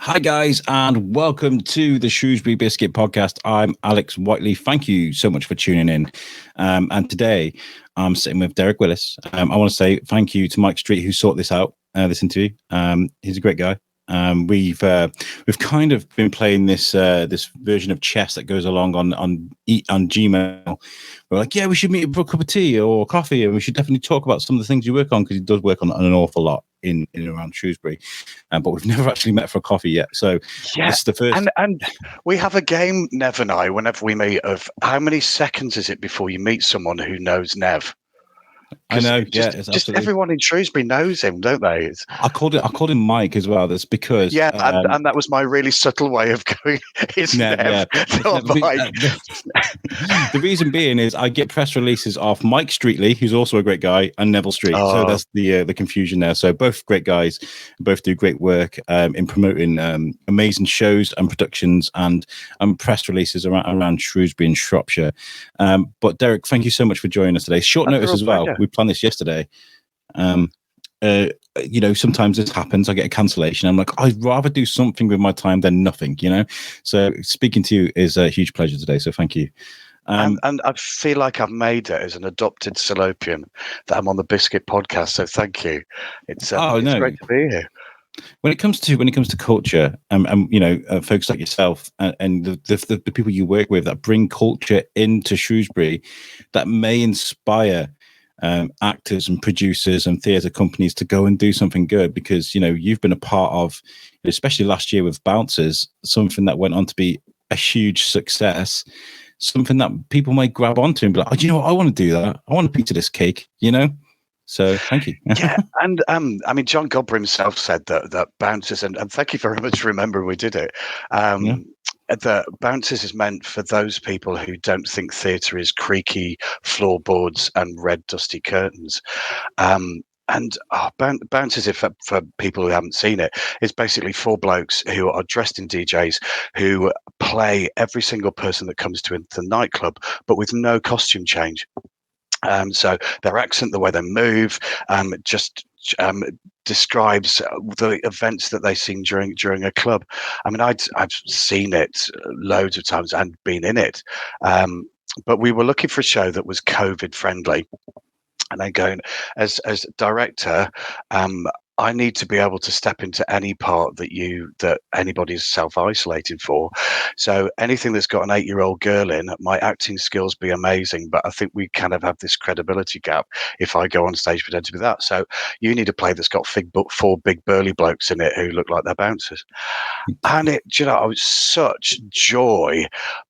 Hi, guys, and welcome to the Shrewsbury Biscuit podcast. I'm Alex Whiteley. Thank you so much for tuning in. And today I'm sitting with Derek Willis. I want to say thank you to Mike Street, who sorted this out, this interview. He's a great guy. We've kind of been playing this version of chess that goes along on Gmail. We're like, yeah, we should meet for a cup of tea or coffee, and we should definitely talk about some of the things you work on, because he does work on an awful lot in and around Shrewsbury, but we've never actually met for a coffee yet. So yeah, this is the first. And we have a game, Nev and I, whenever we meet, of how many seconds is it before you meet someone who knows Nev? I know, just everyone in Shrewsbury knows him, don't they? I called him Mike as well. That's because and that was my really subtle way of going. It's Nev, not Mike. The reason being is I get press releases off Mike Streetley, who's also a great guy, and Neville Street. So that's the confusion there. So both great guys, both do great work in promoting amazing shows and productions and press releases around Shrewsbury and Shropshire. But Derek, thank you so much for joining us today. Short notice as well. We planned this yesterday. Sometimes this happens. I get a cancellation. I'm like, I'd rather do something with my time than nothing, So speaking to you is a huge pleasure today. So thank you. And I feel like I've made it as an adopted Salopian that I'm on the Biscuit podcast. So thank you. It's great to be here. When it comes to culture, folks like yourself and the people you work with that bring culture into Shrewsbury, that may inspire actors and producers and theatre companies to go and do something good, because you've been a part of, especially last year with Bouncers, something that went on to be a huge success, something that people might grab onto and be like, oh, do you know what, I want to do that, I want a piece of this cake, So thank you. Yeah, and John Godber himself said that Bouncers, and thank you very much for remembering we did it. That Bouncers is meant for those people who don't think theatre is creaky floorboards and red dusty curtains. Bouncers, for people who haven't seen it, is basically four blokes who are dressed in DJs who play every single person that comes to the nightclub, but with no costume change. So their accent, the way they move, describes the events that they sing during a club. I mean, I've seen it loads of times and been in it, but we were looking for a show that was COVID friendly, and then going as director. I need to be able to step into any part that anybody's self-isolating for. So anything that's got an 8-year-old girl in, my acting skills be amazing, but I think we kind of have this credibility gap if I go on stage pretending to be that. So you need a play that's got four big burly blokes in it who look like they're bouncers. And it was such joy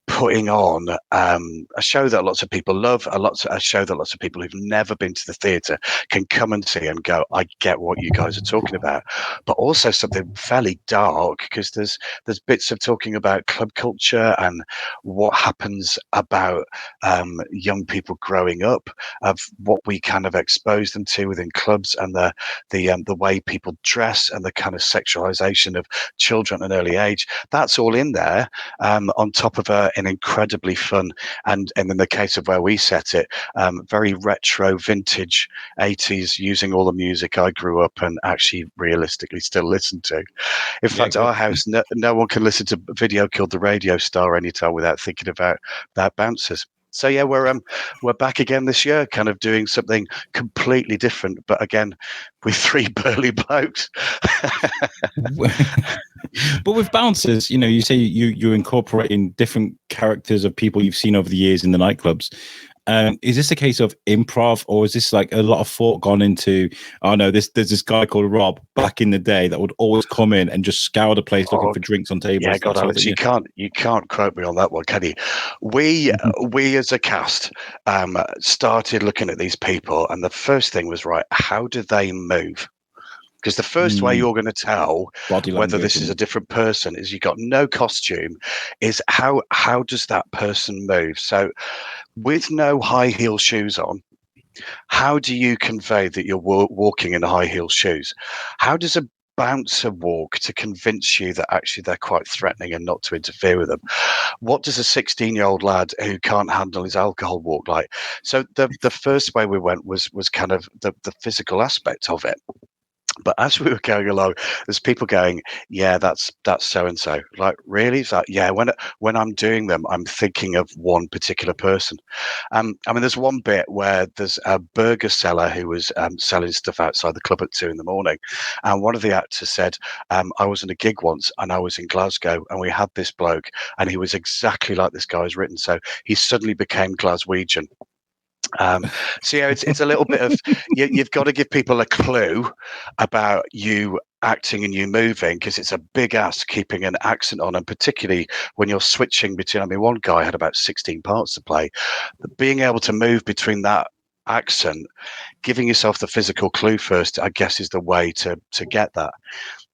putting on a show that lots of people love, a show that lots of people who've never been to the theatre can come and see and go, I get what you guys are talking about, but also something fairly dark, because there's bits of talking about club culture and what happens about young people growing up, of what we kind of expose them to within clubs, and the way people dress and the kind of sexualization of children at an early age. That's all in there, on top of an incredibly fun, and in the case of where we set it, very retro, vintage 80s, using all the music I grew up and actually realistically still listen to. In fact, our house, no one can listen to Video Killed the Radio Star anytime without thinking about Bouncers. So yeah, we're back again this year, kind of doing something completely different, but again with three burly blokes. But with Bouncers, you say you're incorporating different characters of people you've seen over the years in the nightclubs. Is this a case of improv, or is this like a lot of thought gone into, there's this guy called Rob back in the day that would always come in and just scour the place looking for drinks on tables? Yeah, God, Alex, you can't quote me on that one, can you? We as a cast started looking at these people, and the first thing was, right, how do they move? Because the first way you're going to tell whether this is a different person is you've got no costume, is how does that person move? So with no high heel shoes on, how do you convey that you're walking in high heel shoes? How does a bouncer walk to convince you that actually they're quite threatening and not to interfere with them? What does a 16-year-old lad who can't handle his alcohol walk like? So the first way we went was kind of the physical aspect of it. But as we were going along, there's people going, "Yeah, that's so and so." Like, really? It's like, yeah. When I'm doing them, I'm thinking of one particular person. I mean, there's one bit where there's a burger seller who was selling stuff outside the club at 2 a.m, and one of the actors said, "I was in a gig once, and I was in Glasgow, and we had this bloke, and he was exactly like this guy's written." So he suddenly became Glaswegian. So yeah, it's a little bit of you've got to give people a clue about you acting and you moving, because it's a big ask keeping an accent on, and particularly when you're switching between. I mean, one guy had about 16 parts to play. Being able to move between that accent, giving yourself the physical clue first, I guess, is the way to get that.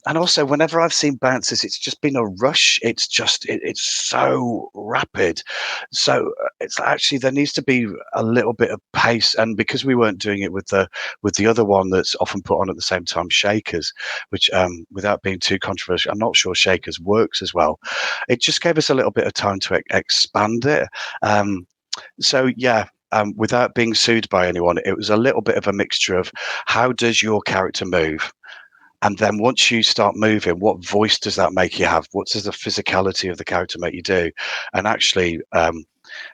And also, whenever I've seen bouncers, it's just been a rush. It's just it's so rapid. So it's actually, there needs to be a little bit of pace. And because we weren't doing it with the other one that's often put on at the same time, Shakers, which without being too controversial, I'm not sure Shakers works as well. It just gave us a little bit of time to expand it. So yeah. Without being sued by anyone, it was a little bit of a mixture of how does your character move? And then once you start moving, what voice does that make you have? What does the physicality of the character make you do? And actually,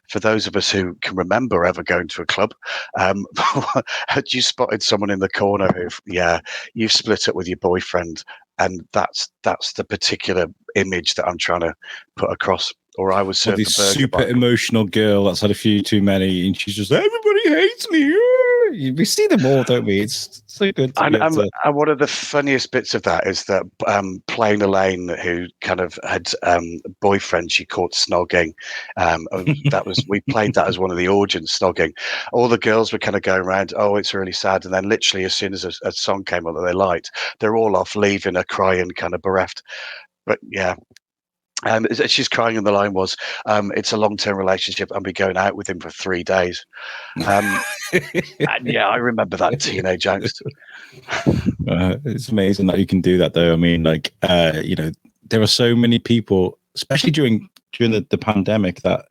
for those of us who can remember ever going to a club, had you spotted someone in the corner who, yeah, you've split up with your boyfriend, and that's the particular image that I'm trying to put across. Or I was served this a burger super emotional girl that's had a few too many, and she's just, everybody hates me. We see them all, don't we? It's so good. And one of the funniest bits of that is that Plain Elaine, who kind of had a boyfriend she caught snogging, that was, we played that as one of the audience snogging. All the girls were kind of going around, oh, it's really sad. And then literally as soon as a song came on that they liked, they're all off leaving her crying, kind of bereft. But yeah. She's crying, and the line was, "It's a long-term relationship, and be going out with him for 3 days." And yeah, I remember that teenage angst. It's amazing that you can do that, though. I mean, like, there are so many people, especially during the pandemic, that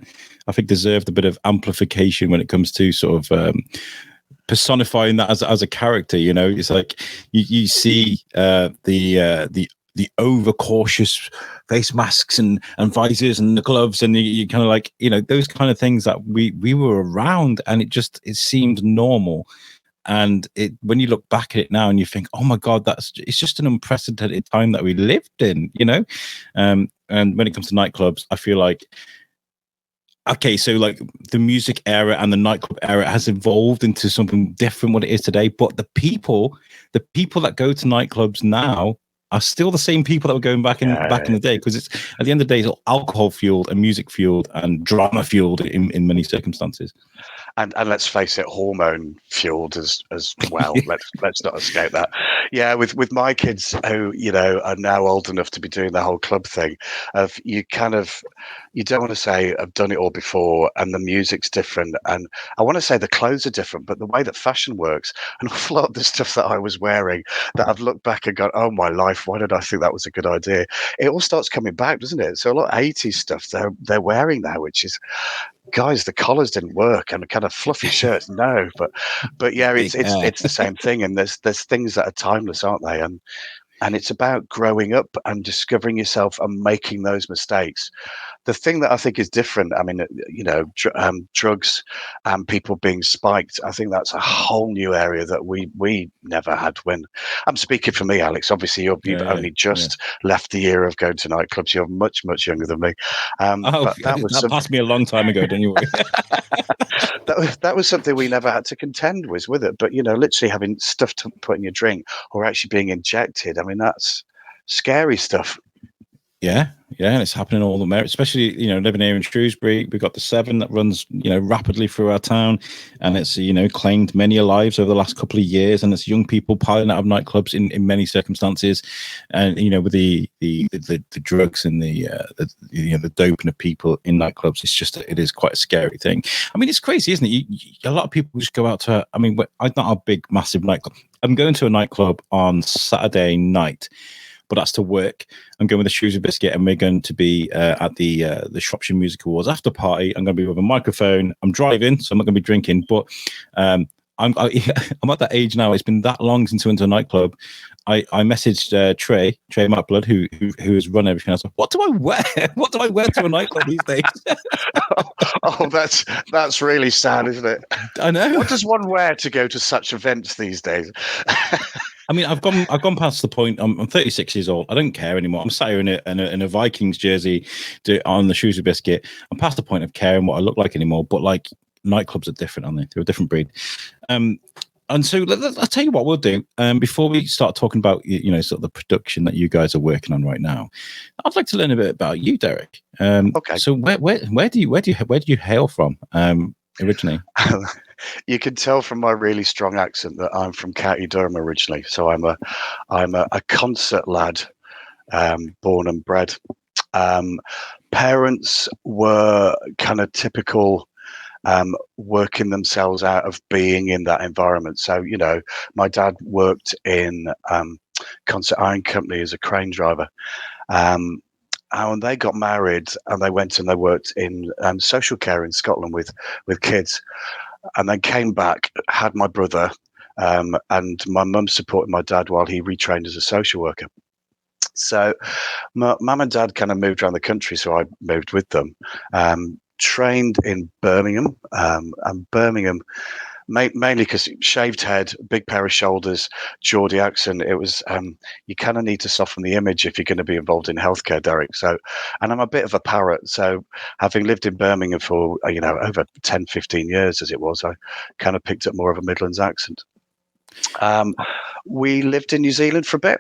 I think deserved a bit of amplification when it comes to sort of personifying that as a character. You know, it's like you see the overcautious face masks and visors and the gloves, and you kind of like, those kind of things that we were around, and it seemed normal. And when you look back at it now and you think, oh my God, it's just an unprecedented time that we lived in, and when it comes to nightclubs, I feel like, okay, so like the music era and the nightclub era has evolved into something different what it is today, but the people that go to nightclubs now are still the same people that were going back in the day, because it's, at the end of the day, it's alcohol fueled and music fueled and drama fueled in many circumstances. And let's face it, hormone fueled as well. let's not escape that. Yeah, with my kids who are now old enough to be doing the whole club thing, of you don't want to say I've done it all before, and the music's different, and I want to say the clothes are different, but the way that fashion works, an awful lot of the stuff that I was wearing that I've looked back and gone, oh my life, why did I think that was a good idea? It all starts coming back, doesn't it? So a lot of 80s stuff they're wearing now, which is, guys, the collars didn't work, and the kind of fluffy shirts, no. But yeah, it's the same thing, and there's things that are timeless, aren't they? And it's about growing up and discovering yourself and making those mistakes. The thing that I think is different, I mean, drugs and people being spiked, I think that's a whole new area that we never had. When I'm speaking for me, Alex, obviously you've only just left the era of going to nightclubs. You're much, much younger than me. But that passed me a long time ago, didn't you? that was something we never had to contend with it. But, literally having stuff to put in your drink or actually being injected, I mean, that's scary stuff. Yeah, and it's happening all the merit, especially, living here in Shrewsbury. We've got the Severn that runs, rapidly through our town, and it's, claimed many lives over the last couple of years, and it's young people piling out of nightclubs in many circumstances, and with the drugs and the doping of people in nightclubs, it is quite a scary thing. I mean, it's crazy, isn't it? A lot of people just go out to, I mean, I'm not a big massive nightclub. I'm going to a nightclub on Saturday night, but that's to work. I'm going with the Shrewsbury Biscuit, and we're going to be at the Shropshire Music Awards after party. I'm going to be with a microphone. I'm driving, so I'm not going to be drinking, but I'm I'm at that age now. It's been that long since I went to a nightclub. I messaged Trey Matblood, who has run everything. I was like, what do I wear? What do I wear to a nightclub these days? Oh, that's really sad, isn't it? I know. What does one wear to go to such events these days? I mean, I've gone past the point. I'm 36 years old. I don't care anymore. I'm sat here in a Vikings jersey on the Shrewsbury Biscuit. I'm past the point of caring what I look like anymore. But like, nightclubs are different, aren't they? They're a different breed. And so I'll tell you what we'll do. Before we start talking about sort of the production that you guys are working on right now, I'd like to learn a bit about you, Derek. Okay. So where do you hail from originally? You can tell from my really strong accent that I'm from County Durham originally. So I'm a concert lad, born and bred. Parents were kind of typical, working themselves out of being in that environment. So, my dad worked in Concert Iron Company as a crane driver. And they got married and they went and they worked in social care in Scotland with kids, and then came back, had my brother, and my mum supported my dad while he retrained as a social worker. So my mum and dad kind of moved around the country, so I moved with them. Trained in Birmingham, and Birmingham mainly because shaved head, big pair of shoulders, Geordie accent. It was you kind of need to soften the image if you're going to be involved in healthcare, Derek. So, and I'm a bit of a parrot. So, having lived in Birmingham for over 10, 15 years as it was, I kind of picked up more of a Midlands accent. We lived in New Zealand for a bit.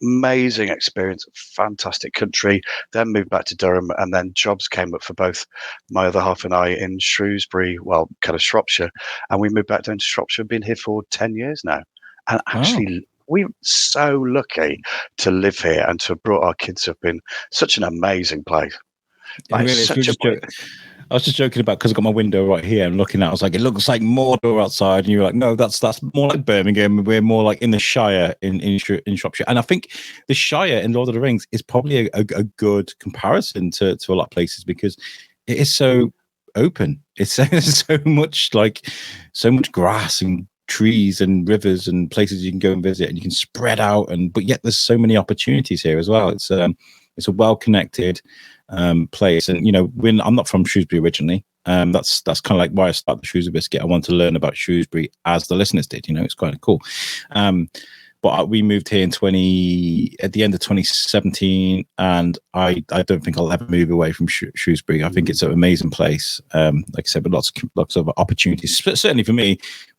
Amazing experience, fantastic country. Then moved back to Durham, and then jobs came up for both my other half and I in Shrewsbury, well, kind of Shropshire, and we moved back down to Shropshire. Been here for 10 years now, and actually, we're so lucky to live here and to have brought our kids up in such an amazing place. I was just joking about, because I've got my window right here and looking out. I was like, it looks like Mordor outside, and you're like, no, that's more like Birmingham. We're more like in the Shire in Shropshire, and I think the Shire in Lord of the Rings is probably a good comparison to a lot of places, because it is so open. It's so much grass and trees and rivers and places you can go and visit, and you can spread out, but yet there's so many opportunities here as well. It's a well connected place, and when I'm not from Shrewsbury originally, that's kind of like why I started the Shrewsbury Biscuit. I want to learn about Shrewsbury as the listeners did. It's quite cool. But we moved here at the end of 2017, and I don't think I'll ever move away from Shrewsbury. I think it's an amazing place. Like I said, with lots of opportunities. Certainly for me,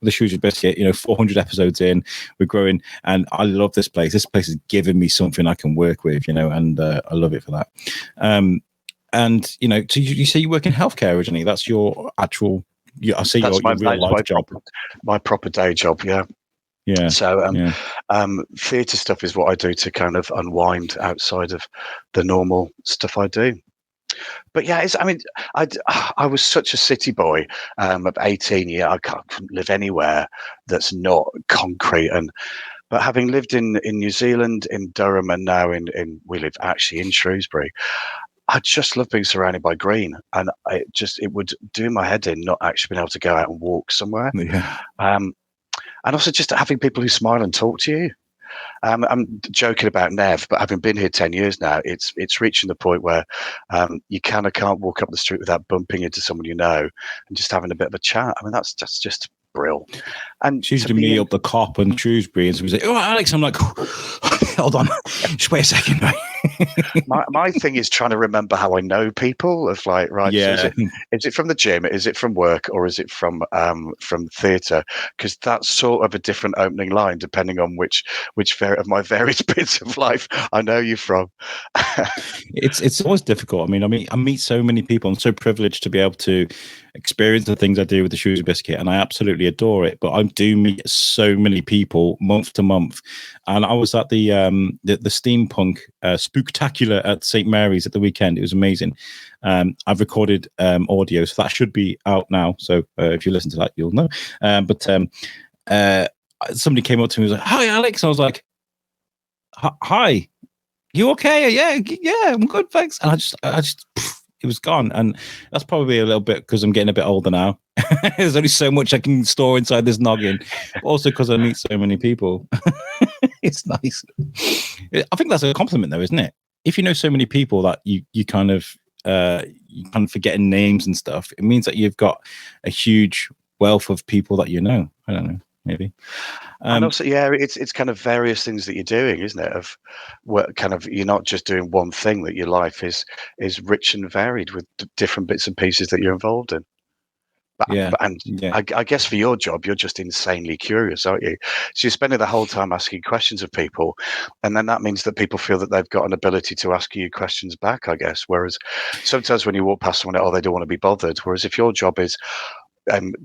with the Shrewsbury Biscuit, 400 episodes in, we're growing, and I love this place. This place has given me something I can work with, and I love it for that. And so you say you work in healthcare originally. That's your actual. I see your real life job. My proper day job. Yeah. Yeah. So theatre stuff is what I do to kind of unwind outside of the normal stuff I do. But yeah, I was such a city boy at 18. Yeah, I couldn't live anywhere that's not concrete. But having lived in New Zealand, in Durham, and now we live actually in Shrewsbury, I just love being surrounded by green, and it would do my head in not actually being able to go out and walk somewhere. Yeah. And also just having people who smile and talk to you. I'm joking about Nev, but having been here 10 years now, it's reaching the point where you kind of can't walk up the street without bumping into someone and just having a bit of a chat. I mean, that's just brilliant. And she used to meet up the cop in Shrewsbury, and somebody say, "Oh, Alex," I'm like, hold on, just wait a second, right? my thing is trying to remember how I know people. Of like, right, yeah. So is it from the gym? Is it from work? Or is it from theatre? Because that's sort of a different opening line depending on which of my various bits of life I know you from. It's always difficult. I mean, I meet so many people. I'm so privileged to be able to experience the things I do with the Shrewsbury Biscuit, and I absolutely adore it. But I do meet so many people month to month. And I was at the steampunk spooktacular at St. Mary's at the weekend. It was amazing. I've recorded audio, so that should be out now. So if you listen to that, you'll know. But somebody came up to me and was like, "Hi, Alex." I was like, "Hi, you okay?" Yeah, I'm good, thanks. And I just It was gone. And that's probably a little bit because I'm getting a bit older now. There's only so much I can store inside this noggin. But also because I meet so many people. It's nice. I think that's a compliment though, isn't it? If you know so many people that you kind of forgetting names and stuff, it means that you've got a huge wealth of people that you know. I don't know, maybe. And also, yeah, it's kind of various things that you're doing, isn't it? Of what kind of, you're not just doing one thing, that your life is rich and varied with different bits and pieces that you're involved in. And I guess for your job, you're just insanely curious, aren't you? So you're spending the whole time asking questions of people, and then that means that people feel that they've got an ability to ask you questions back, I guess. Whereas sometimes when you walk past someone, oh, they don't want to be bothered. Whereas if your job is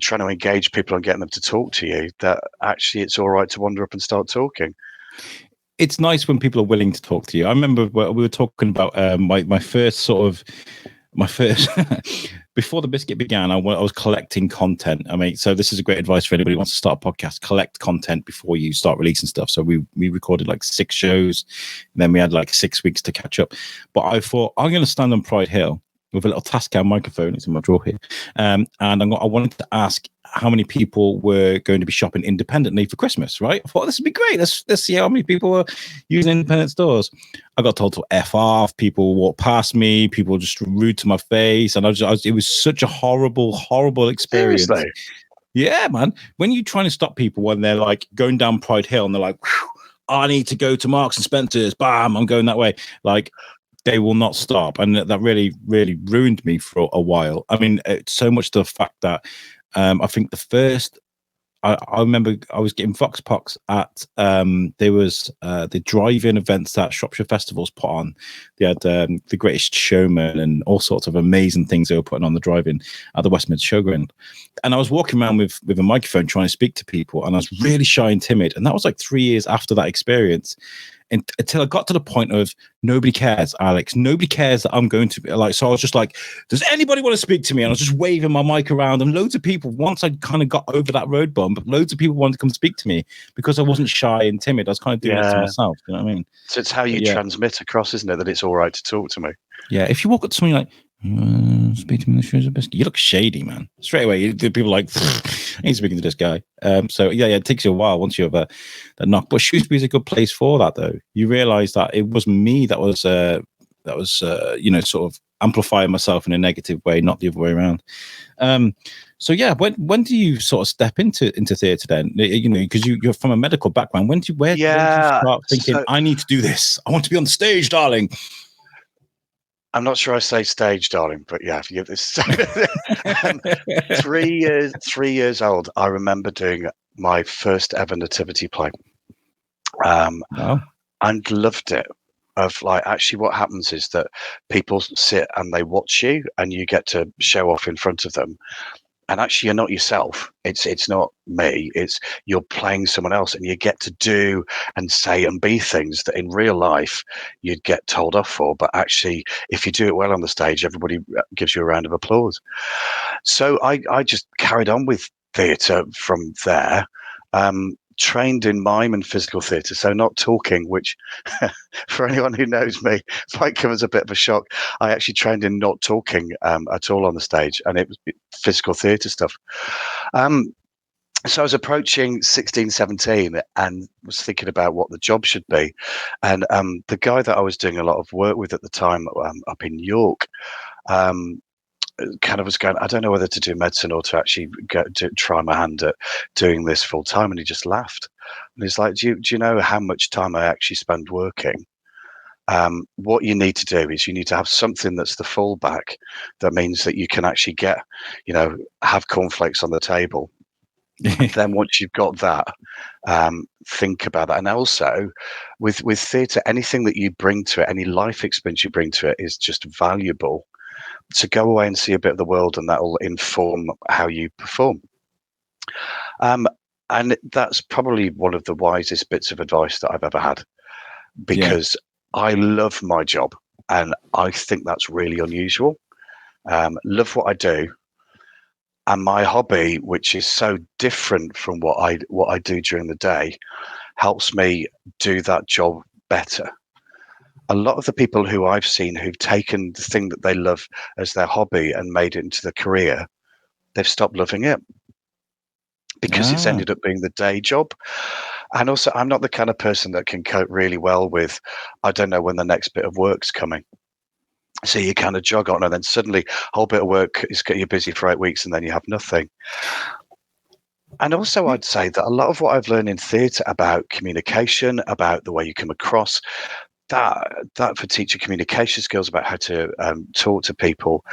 trying to engage people and getting them to talk to you, that actually it's all right to wander up and start talking. It's nice when people are willing to talk to you. I remember we were talking about my first before the biscuit began, I was collecting content. I mean, so this is a great advice for anybody who wants to start a podcast: collect content before you start releasing stuff. So we recorded like 6 shows, and then we had like 6 weeks to catch up. But I thought I'm going to stand on Pride Hill with a little Tascam microphone. It's in my drawer here, and I wanted to ask how many people were going to be shopping independently for Christmas. Right? I thought this would be great. Let's see how many people were using independent stores. I got told to F off. People walked past me. People were just rude to my face, and it was such a horrible experience. Seriously? Yeah, man. When you're trying to stop people when they're like going down Pride Hill and they're like, I need to go to Marks and Spencer's. Bam, I'm going that way. Like, they will not stop, and that really ruined me for a while. I mean, so much to the fact that I think the first. I remember I was getting Vox Pox at there was the drive-in events that Shropshire Festivals put on. They had the Greatest Showman and all sorts of amazing things they were putting on the drive-in at the Westminster Showground. And I was walking around with a microphone trying to speak to people, and I was really shy and timid. And that was like 3 years after that experience. And until I got to the point of nobody cares, Alex. Nobody cares that I'm going to be like. So I was just like, does anybody want to speak to me? And I was just waving my mic around, and loads of people. Once I kind of got over that road bump, loads of people wanted to come speak to me because I wasn't shy and timid. I was kind of doing it to myself. You know what I mean? So it's how you transmit across, isn't it? That it's all right to talk to me. Yeah. If you walk up to someone like, speak to me in the Shrewsbury Biscuit, you look shady, man. Straight away, people are like, I ain't speaking to this guy. So it takes you a while once you have that knock. But Shrewsbury is a good place for that, though. You realise that it was me that was sort of amplifying myself in a negative way, not the other way around. So when do you sort of step into theatre then? You know, because you're from a medical background. When do you start thinking, I need to do this? I want to be on stage, darling. I'm not sure I say stage, darling, but yeah, if you give this 3 years old, I remember doing my first ever nativity play. Wow. And loved it. Of like, actually what happens is that people sit and they watch you, and you get to show off in front of them. And actually you're not yourself. It's not me. It's you're playing someone else, and you get to do and say and be things that in real life you'd get told off for. But actually, if you do it well on the stage, everybody gives you a round of applause. So I just carried on with theatre from there. Trained in mime and physical theatre, so not talking, which for anyone who knows me might come as a bit of a shock. I actually trained in not talking at all on the stage, and it was physical theatre stuff. So I was approaching 16, 17 and was thinking about what the job should be. And the guy that I was doing a lot of work with at the time up in York, kind of was going, I don't know whether to do medicine or to actually try my hand at doing this full time. And he just laughed. And he's like, do you know how much time I actually spend working? What you need to do is you need to have something that's the fallback. That means that you can actually get, have cornflakes on the table. Then once you've got that, think about that. And also with theatre, anything that you bring to it, any life experience you bring to it is just valuable. To go away and see a bit of the world, and that will inform how you perform. And that's probably one of the wisest bits of advice that I've ever had, because I love my job, and I think that's really unusual. Love what I do, and my hobby, which is so different from what I do during the day, helps me do that job better. a lot of the people who I've seen who've taken the thing that they love as their hobby and made it into their career, they've stopped loving it because it's Ah, ended up being the day job. And also, I'm not the kind of person that can cope really well with, I don't know when the next bit of work's coming. So you kind of jog on, and then suddenly a whole bit of work is you're busy for 8 weeks, and then you have nothing. And also, I'd say that a lot of what I've learned in theatre about communication, about the way you come across, that for teacher communication skills, about how to talk to people,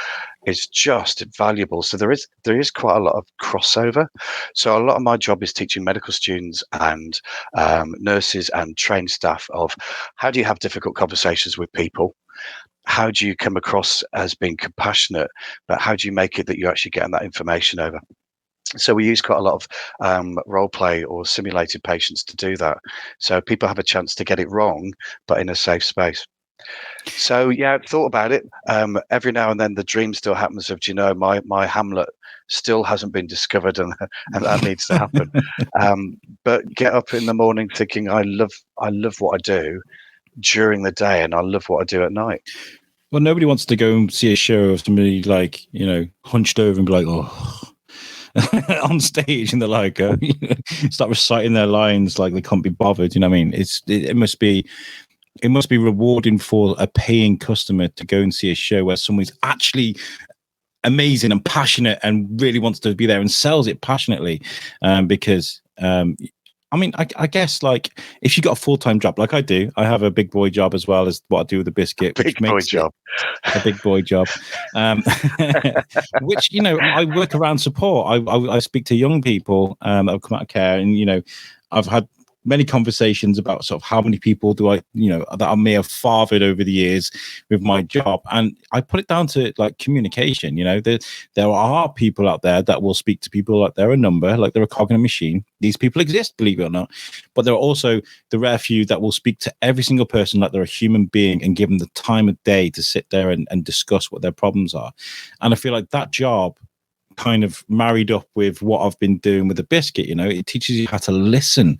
is just valuable. So there is quite a lot of crossover. So a lot of my job is teaching medical students and nurses and trained staff of how do you have difficult conversations with people. How do you come across as being compassionate, but how do you make it that you're actually getting that information over? So we use quite a lot of role play or simulated patients to do that. So people have a chance to get it wrong, but in a safe space. So yeah, I've thought about it. Every now and then the dream still happens of, do you know, my Hamlet still hasn't been discovered, and and that needs to happen. But get up in the morning thinking I love what I do during the day, and I love what I do at night. well, nobody wants to go and see a show of somebody like, hunched over and be like, oh, on stage, and they're like, start reciting their lines like they can't be bothered. You know what I mean? It must be rewarding for a paying customer to go and see a show where someone's actually amazing and passionate and really wants to be there and sells it passionately, because I mean, I guess, like, if you got a full-time job like I do, I have a big boy job as well as what I do with the biscuit, Big boy job. a big boy job, which, I work around support. I speak to young people that have come out of care, and I've had many conversations about sort of how many people do I, that I may have fathered over the years with my job. And I put it down to, like, communication. There are people out there that will speak to people like they're a number, like they're a cog in a machine. These people exist, believe it or not. But there are also the rare few that will speak to every single person like they're a human being and give them the time of day to sit there and discuss what their problems are. And I feel like that job kind of married up with what I've been doing with the biscuit, it teaches you how to listen,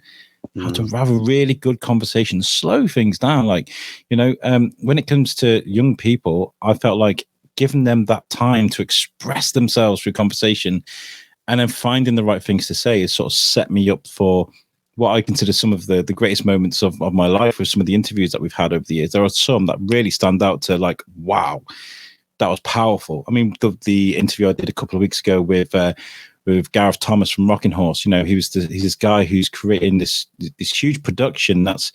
how to have a really good conversation, slow things down. Like, when it comes to young people, I felt like giving them that time to express themselves through conversation and then finding the right things to say has sort of set me up for what I consider some of the greatest moments of my life with some of the interviews that we've had over the years. There are some that really stand out to, like, wow, that was powerful. I mean, the interview I did a couple of weeks ago with Gareth Thomas from Rocking Horse, he's this guy who's creating this huge production that's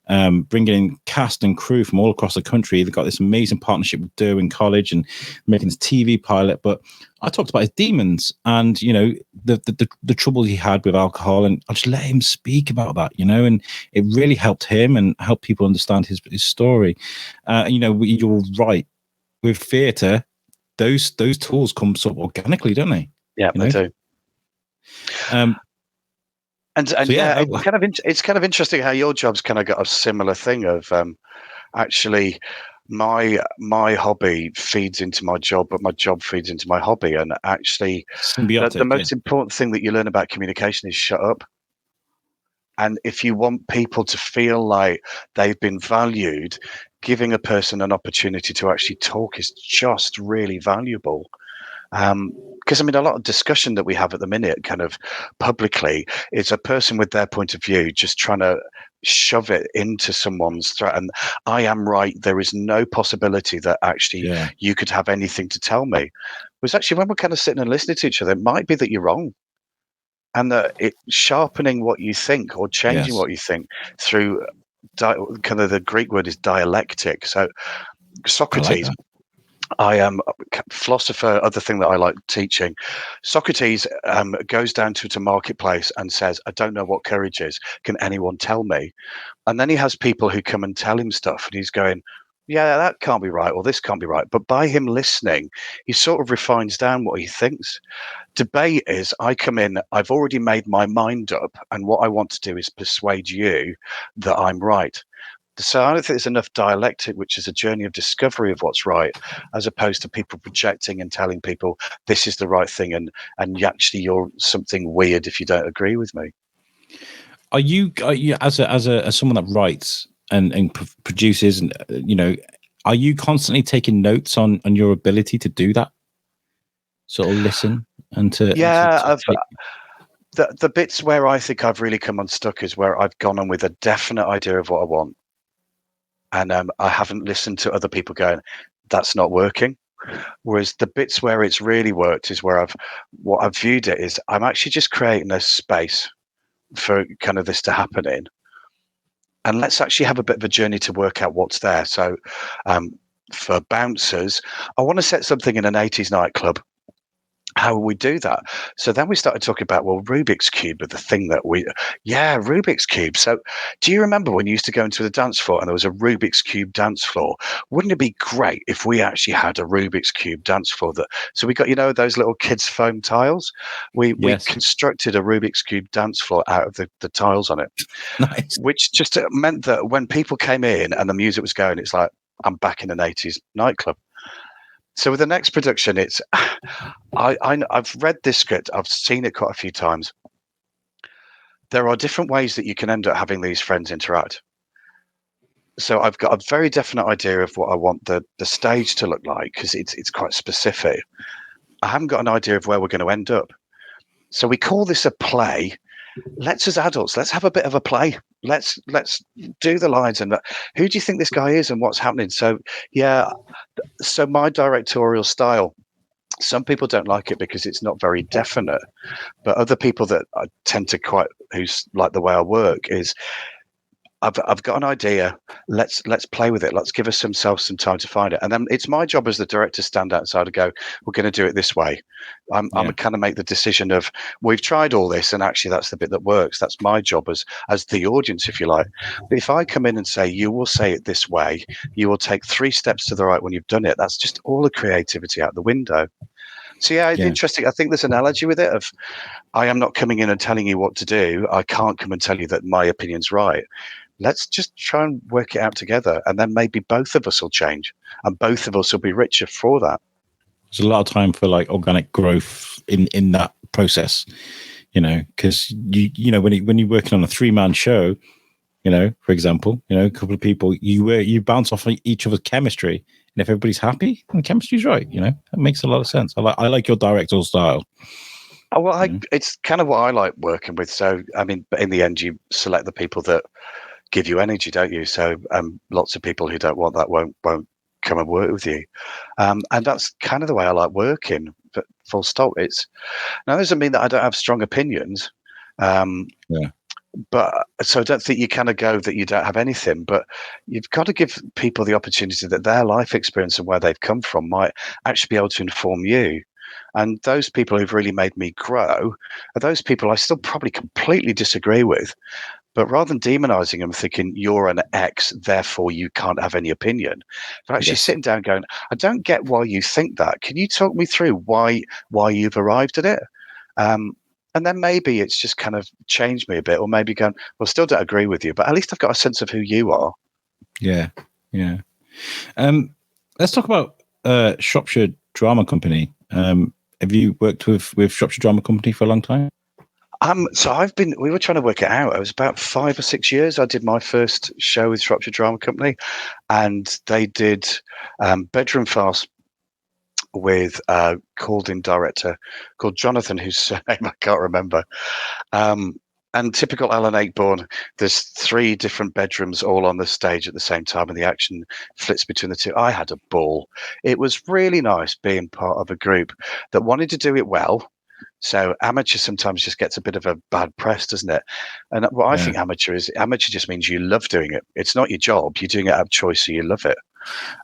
bringing in cast and crew from all across the country. They've got this amazing partnership with Derwin College and making this TV pilot. But I talked about his demons and, the trouble he had with alcohol, and I just let him speak about that, and it really helped him and helped people understand his story. You're right. With theatre, those tools come sort of organically, don't they? Yeah, they do. And so, yeah, it's kind of interesting how your job's kind of got a similar thing of actually my hobby feeds into my job, but my job feeds into my hobby. And actually, the most important thing that you learn about communication is shut up. And if you want people to feel like they've been valued, giving a person an opportunity to actually talk is just really valuable. Because I mean, a lot of discussion that we have at the minute, kind of publicly, is a person with their point of view just trying to shove it into someone's throat. And I am right. There is no possibility that actually you could have anything to tell me. Whereas actually, when we're kind of sitting and listening to each other, it might be that you're wrong. And that it sharpening what you think or changing what you think through kind of the Greek word is dialectic. So Socrates. I am a philosopher, other thing that I like teaching. Socrates goes down to a marketplace and says, I don't know what courage is. Can anyone tell me? And then he has people who come and tell him stuff. And he's going, yeah, that can't be right. Or this can't be right. But by him listening, he sort of refines down what he thinks. Debate is I come in, I've already made my mind up. And what I want to do is persuade you that I'm right. So I don't think there's enough dialectic, which is a journey of discovery of what's right, as opposed to people projecting and telling people this is the right thing, and actually you're something weird if you don't agree with me. Are you as someone that writes, and produces, and are you constantly taking notes on your ability to do that? Sort of listen and to the bits where I think I've really come unstuck is where I've gone on with a definite idea of what I want, and I haven't listened to other people going, that's not working. Whereas the bits where it's really worked is where I've viewed it is I'm actually just creating a space for kind of this to happen in, and let's actually have a bit of a journey to work out what's there. So for bouncers, I want to set something in an 80s nightclub. How will we do that? So then we started talking about, well, Rubik's Cube are the thing that Rubik's Cube. So do you remember when you used to go into the dance floor and there was a Rubik's Cube dance floor? Wouldn't it be great if we actually had a Rubik's Cube dance floor? So we got, those little kids' foam tiles? We constructed a Rubik's Cube dance floor out of the tiles on it. Nice. Which just meant that when people came in and the music was going, it's like, I'm back in an 80s nightclub. So with the next production, it's I've read this script. I've seen it quite a few times. There are different ways that you can end up having these friends interact. So I've got a very definite idea of what I want the stage to look like, because it's quite specific. I haven't got an idea of where we're going to end up. So we call this a play. Let's, as adults, let's have a bit of a play. Let's do the lines and who do you think this guy is and what's happening? So so my directorial style, some people don't like it because it's not very definite, but other people that I tend to who's like the way I work is I've got an idea. Let's play with it. Let's give ourselves some time to find it. And then it's my job as the director to stand outside and go, we're going to do it this way. I'm kind of make the decision of, we've tried all this and actually that's the bit that works. That's my job as the audience, if you like. But if I come in and say, you will say it this way, you will take 3 steps to the right when you've done it, that's just all the creativity out the window. So it's interesting. I think there's an analogy with it of, I am not coming in and telling you what to do. I can't come and tell you that my opinion's right. Let's just try and work it out together, and then maybe both of us will change and both of us will be richer for that. There's a lot of time for like organic growth in that process, because when you're working on a 3-man show, for example, a couple of people, you bounce off each other's chemistry, and if everybody's happy, then chemistry's right. That makes a lot of sense. I like your directorial style. Oh, well, it's kind of what I like working with. So, I mean, but in the end, you select the people that give you energy, don't you? So lots of people who don't want that won't come and work with you, and that's kind of the way I like working. But full stop. Now doesn't mean that I don't have strong opinions, but so I don't think you kind of go that you don't have anything. But you've got to give people the opportunity that their life experience and where they've come from might actually be able to inform you. And those people who've really made me grow are those people I still probably completely disagree with. But rather than demonizing them, thinking you're an X, therefore you can't have any opinion, but actually sitting down going, I don't get why you think that. Can you talk me through why you've arrived at it? And then maybe it's just kind of changed me a bit, or maybe going, well, still don't agree with you, but at least I've got a sense of who you are. Yeah. Let's talk about Shropshire Drama Company. Have you worked with Shropshire Drama Company for a long time? So we were trying to work it out. It was about 5 or 6 years. I did my first show with Shropshire Drama Company, and they did Bedroom Farce with a called-in director called Jonathan, whose surname I can't remember. And typical Alan Ayckbourn, there's 3 different bedrooms all on the stage at the same time, and the action flits between the 2. I had a ball. It was really nice being part of a group that wanted to do it well. So amateur sometimes just gets a bit of a bad press, doesn't it? And what I think amateur just means you love doing it. It's not your job. You're doing it out of choice, so you love it.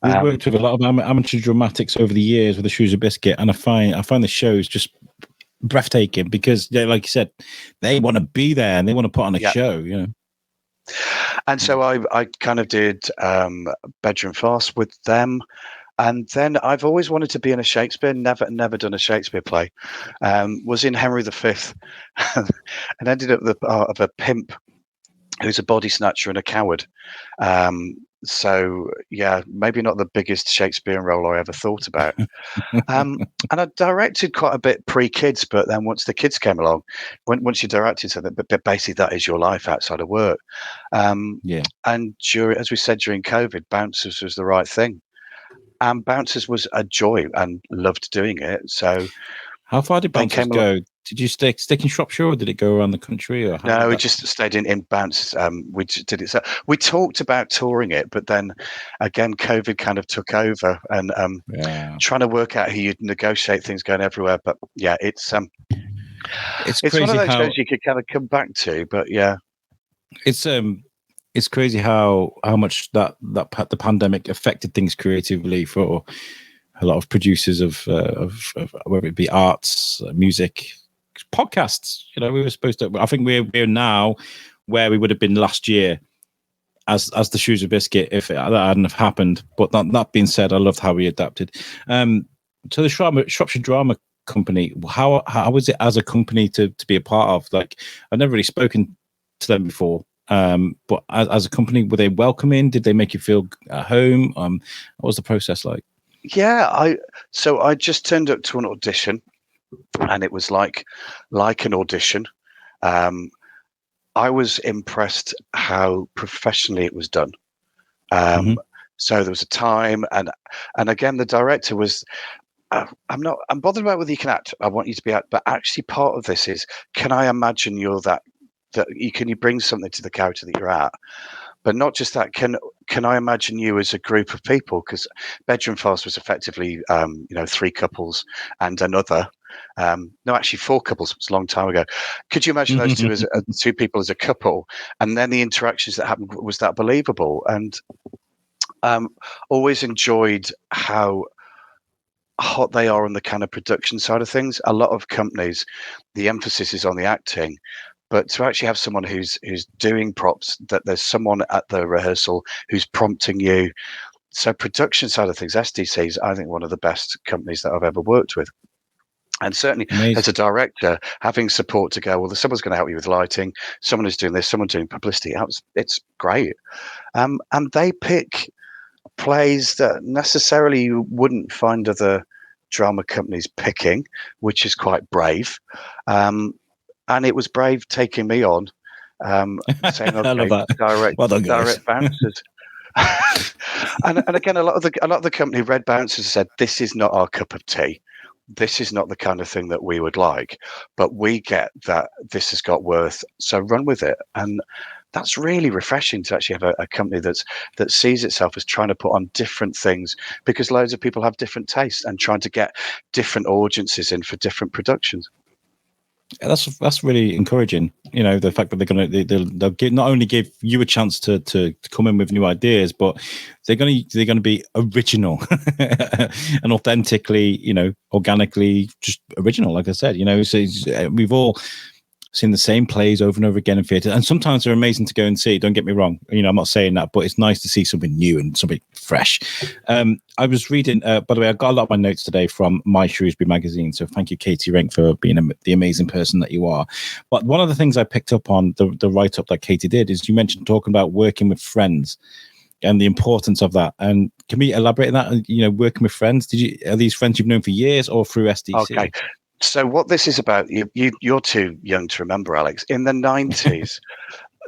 We've worked with a lot of amateur dramatics over the years with the Shrewsbury Biscuit, and I find the shows just breathtaking because, like you said, they want to be there and they want to put on a show, And so I kind of did Bedroom Farce with them. And then I've always wanted to be in a Shakespeare, never done a Shakespeare play. Was in Henry V and ended up the part of a pimp who's a body snatcher and a coward. So yeah, maybe not the biggest Shakespearean role I ever thought about. And I directed quite a bit pre-kids, but then once the kids came along, once you directed something, but basically that is your life outside of work. Yeah. And as we said during COVID, Bouncers was the right thing, and Bouncers was a joy and loved doing it. So How far did they Bouncers came along. go? Did you stick in Shropshire, or did it go around the country, or how did No, we that? just stayed in Bouncers. We just did it. So we talked about touring it, but then again, COVID kind of took over, and Yeah, trying to work out how you'd negotiate things going everywhere. But yeah, it's one of crazy those how shows you could kind of come back to. But yeah, it's it's crazy how much the pandemic affected things creatively for a lot of producers of whether it be arts, music, podcasts. You know, we were supposed to. I think we're now where we would have been last year as the Shrewsbury Biscuit if that hadn't have happened. But that being said, I loved how we adapted. So the Shropshire Drama Company, how was it as a company to be a part of? Like, I've never really spoken to them before. But as a company, were they welcoming? Did they make you feel at home? What was the process like? yeah. I just turned up to an audition, and it was like an audition. Um, I was impressed how professionally it was done. Mm-hmm. So there was a time, and again, the director was. I'm bothered about whether you can act. I want you to be act, but actually, part of this is, can I imagine you're that can you bring something to the character that you're at? But not just that. Can I imagine you as a group of people? Because Bedroom Fast was effectively, three couples and another. No, actually, four couples. It was a long time ago. Could you imagine those two as two people as a couple, and then the interactions that happened? Was that believable? And always enjoyed how hot they are on the kind of production side of things. A lot of companies, the emphasis is on the acting, but to actually have someone who's doing props, that there's someone at the rehearsal who's prompting you. So production side of things, SDC is, I think, one of the best companies that I've ever worked with. And certainly Amazing. as a director, having support to go, well, someone's going to help you with lighting, someone who's doing this, someone doing publicity. It's great. And they pick plays that necessarily you wouldn't find other drama companies picking, which is quite brave. And it was brave taking me on, saying, I love "Okay, that. Well done, guys. direct Bouncers." and again, a lot of the company read Bouncers and said, "This is not our cup of tea. This is not the kind of thing that we would like, but we get that this has got worth, so run with it." And that's really refreshing to actually have a company that sees itself as trying to put on different things, because loads of people have different tastes and trying to get different audiences in for different productions. That's really encouraging. You know, the fact that they'll give, not only give you a chance to come in with new ideas, but they're gonna be original and authentically, organically just original. Like I said, so we've all seen the same plays over and over again in theatre, and sometimes they're amazing to go and see. Don't get me wrong, I'm not saying that, but it's nice to see something new and something fresh. I was reading, by the way, I got a lot of my notes today from My Shrewsbury magazine, so thank you, Katie Rink, for being the amazing person that you are. But one of the things I picked up on the write-up that Katie did is you mentioned talking about working with friends and the importance of that. And can we elaborate on that? Working with friends, are these friends you've known for years or through SDC? Okay. So what this is about, you're too young to remember, Alex. In the 90s,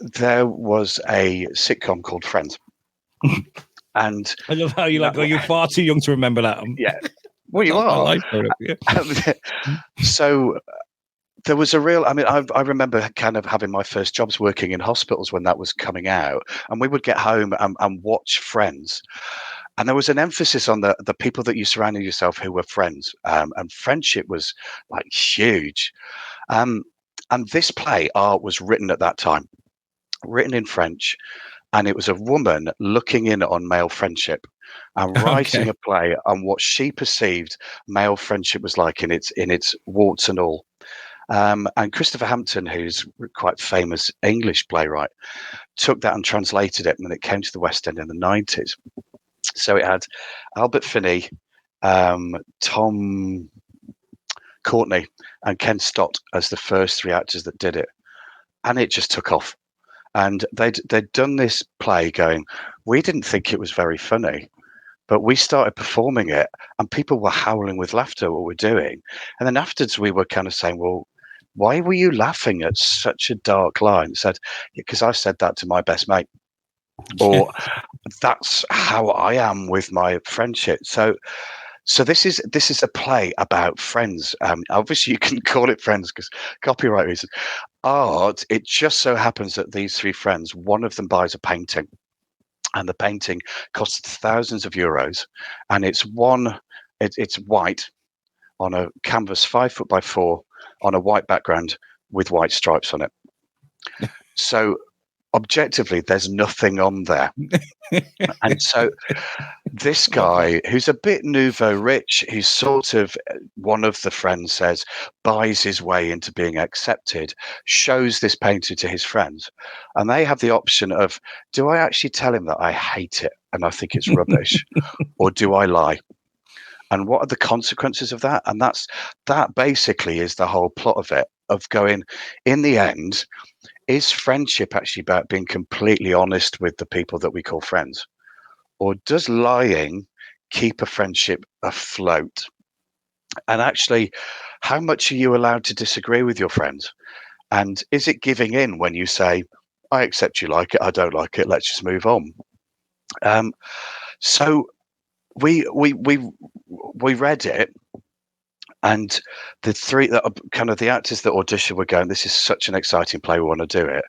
there was a sitcom called Friends. And I love how you're far too young to remember that. Yeah. Well, you are. Yeah. So there was a real, I remember kind of having my first jobs working in hospitals when that was coming out, and we would get home and watch Friends. And there was an emphasis on the people that you surrounded yourself who were friends, and friendship was like huge. And this play art was written at that time, written in French, and it was a woman looking in on male friendship and writing a play on what she perceived male friendship was like in its warts and all. And Christopher Hampton, who's quite famous English playwright, took that and translated it when it came to the West End in the 90s. So it had Albert Finney, Tom Courtney, and Ken Stott as the first three actors that did it. And it just took off. And they'd done this play going, we didn't think it was very funny. But we started performing it, and people were howling with laughter at what we're doing. And then afterwards, we were kind of saying, "Well, why were you laughing at such a dark line?" It said, "Because I said that to my best mate," or "That's how I am with my friendship." So this is a play about friends. Obviously, you can call it friends because copyright reasons. Art. It just so happens that these three friends, one of them buys a painting, and the painting costs thousands of euros, and it's white on a canvas 5 foot by 4 on a white background with white stripes on it. So objectively, there's nothing on there. And so this guy, who's a bit nouveau rich, who's sort of, one of the friends says, buys his way into being accepted, shows this painting to his friends. And they have the option of, do I actually tell him that I hate it and I think it's rubbish? Or do I lie? And what are the consequences of that? And that basically is the whole plot of it, of going, in the end, is friendship actually about being completely honest with the people that we call friends? Or does lying keep a friendship afloat? And actually, how much are you allowed to disagree with your friends? And is it giving in when you say, I accept you like it, I don't like it, let's just move on? So we read it, and the three that are kind of the actors that audition were going, this is such an exciting play, we want to do it.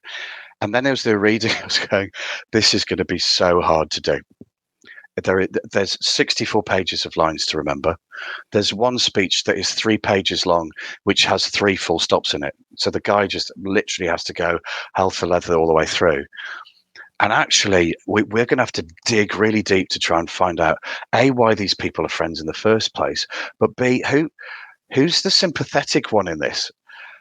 And then as they were reading, I was going, this is going to be so hard to do. There's 64 pages of lines to remember. There's one speech that is 3 pages long, which has 3 full stops in it. So the guy just literally has to go hell for leather all the way through. And actually, we're going to have to dig really deep to try and find out, A, why these people are friends in the first place, but B, who's the sympathetic one in this?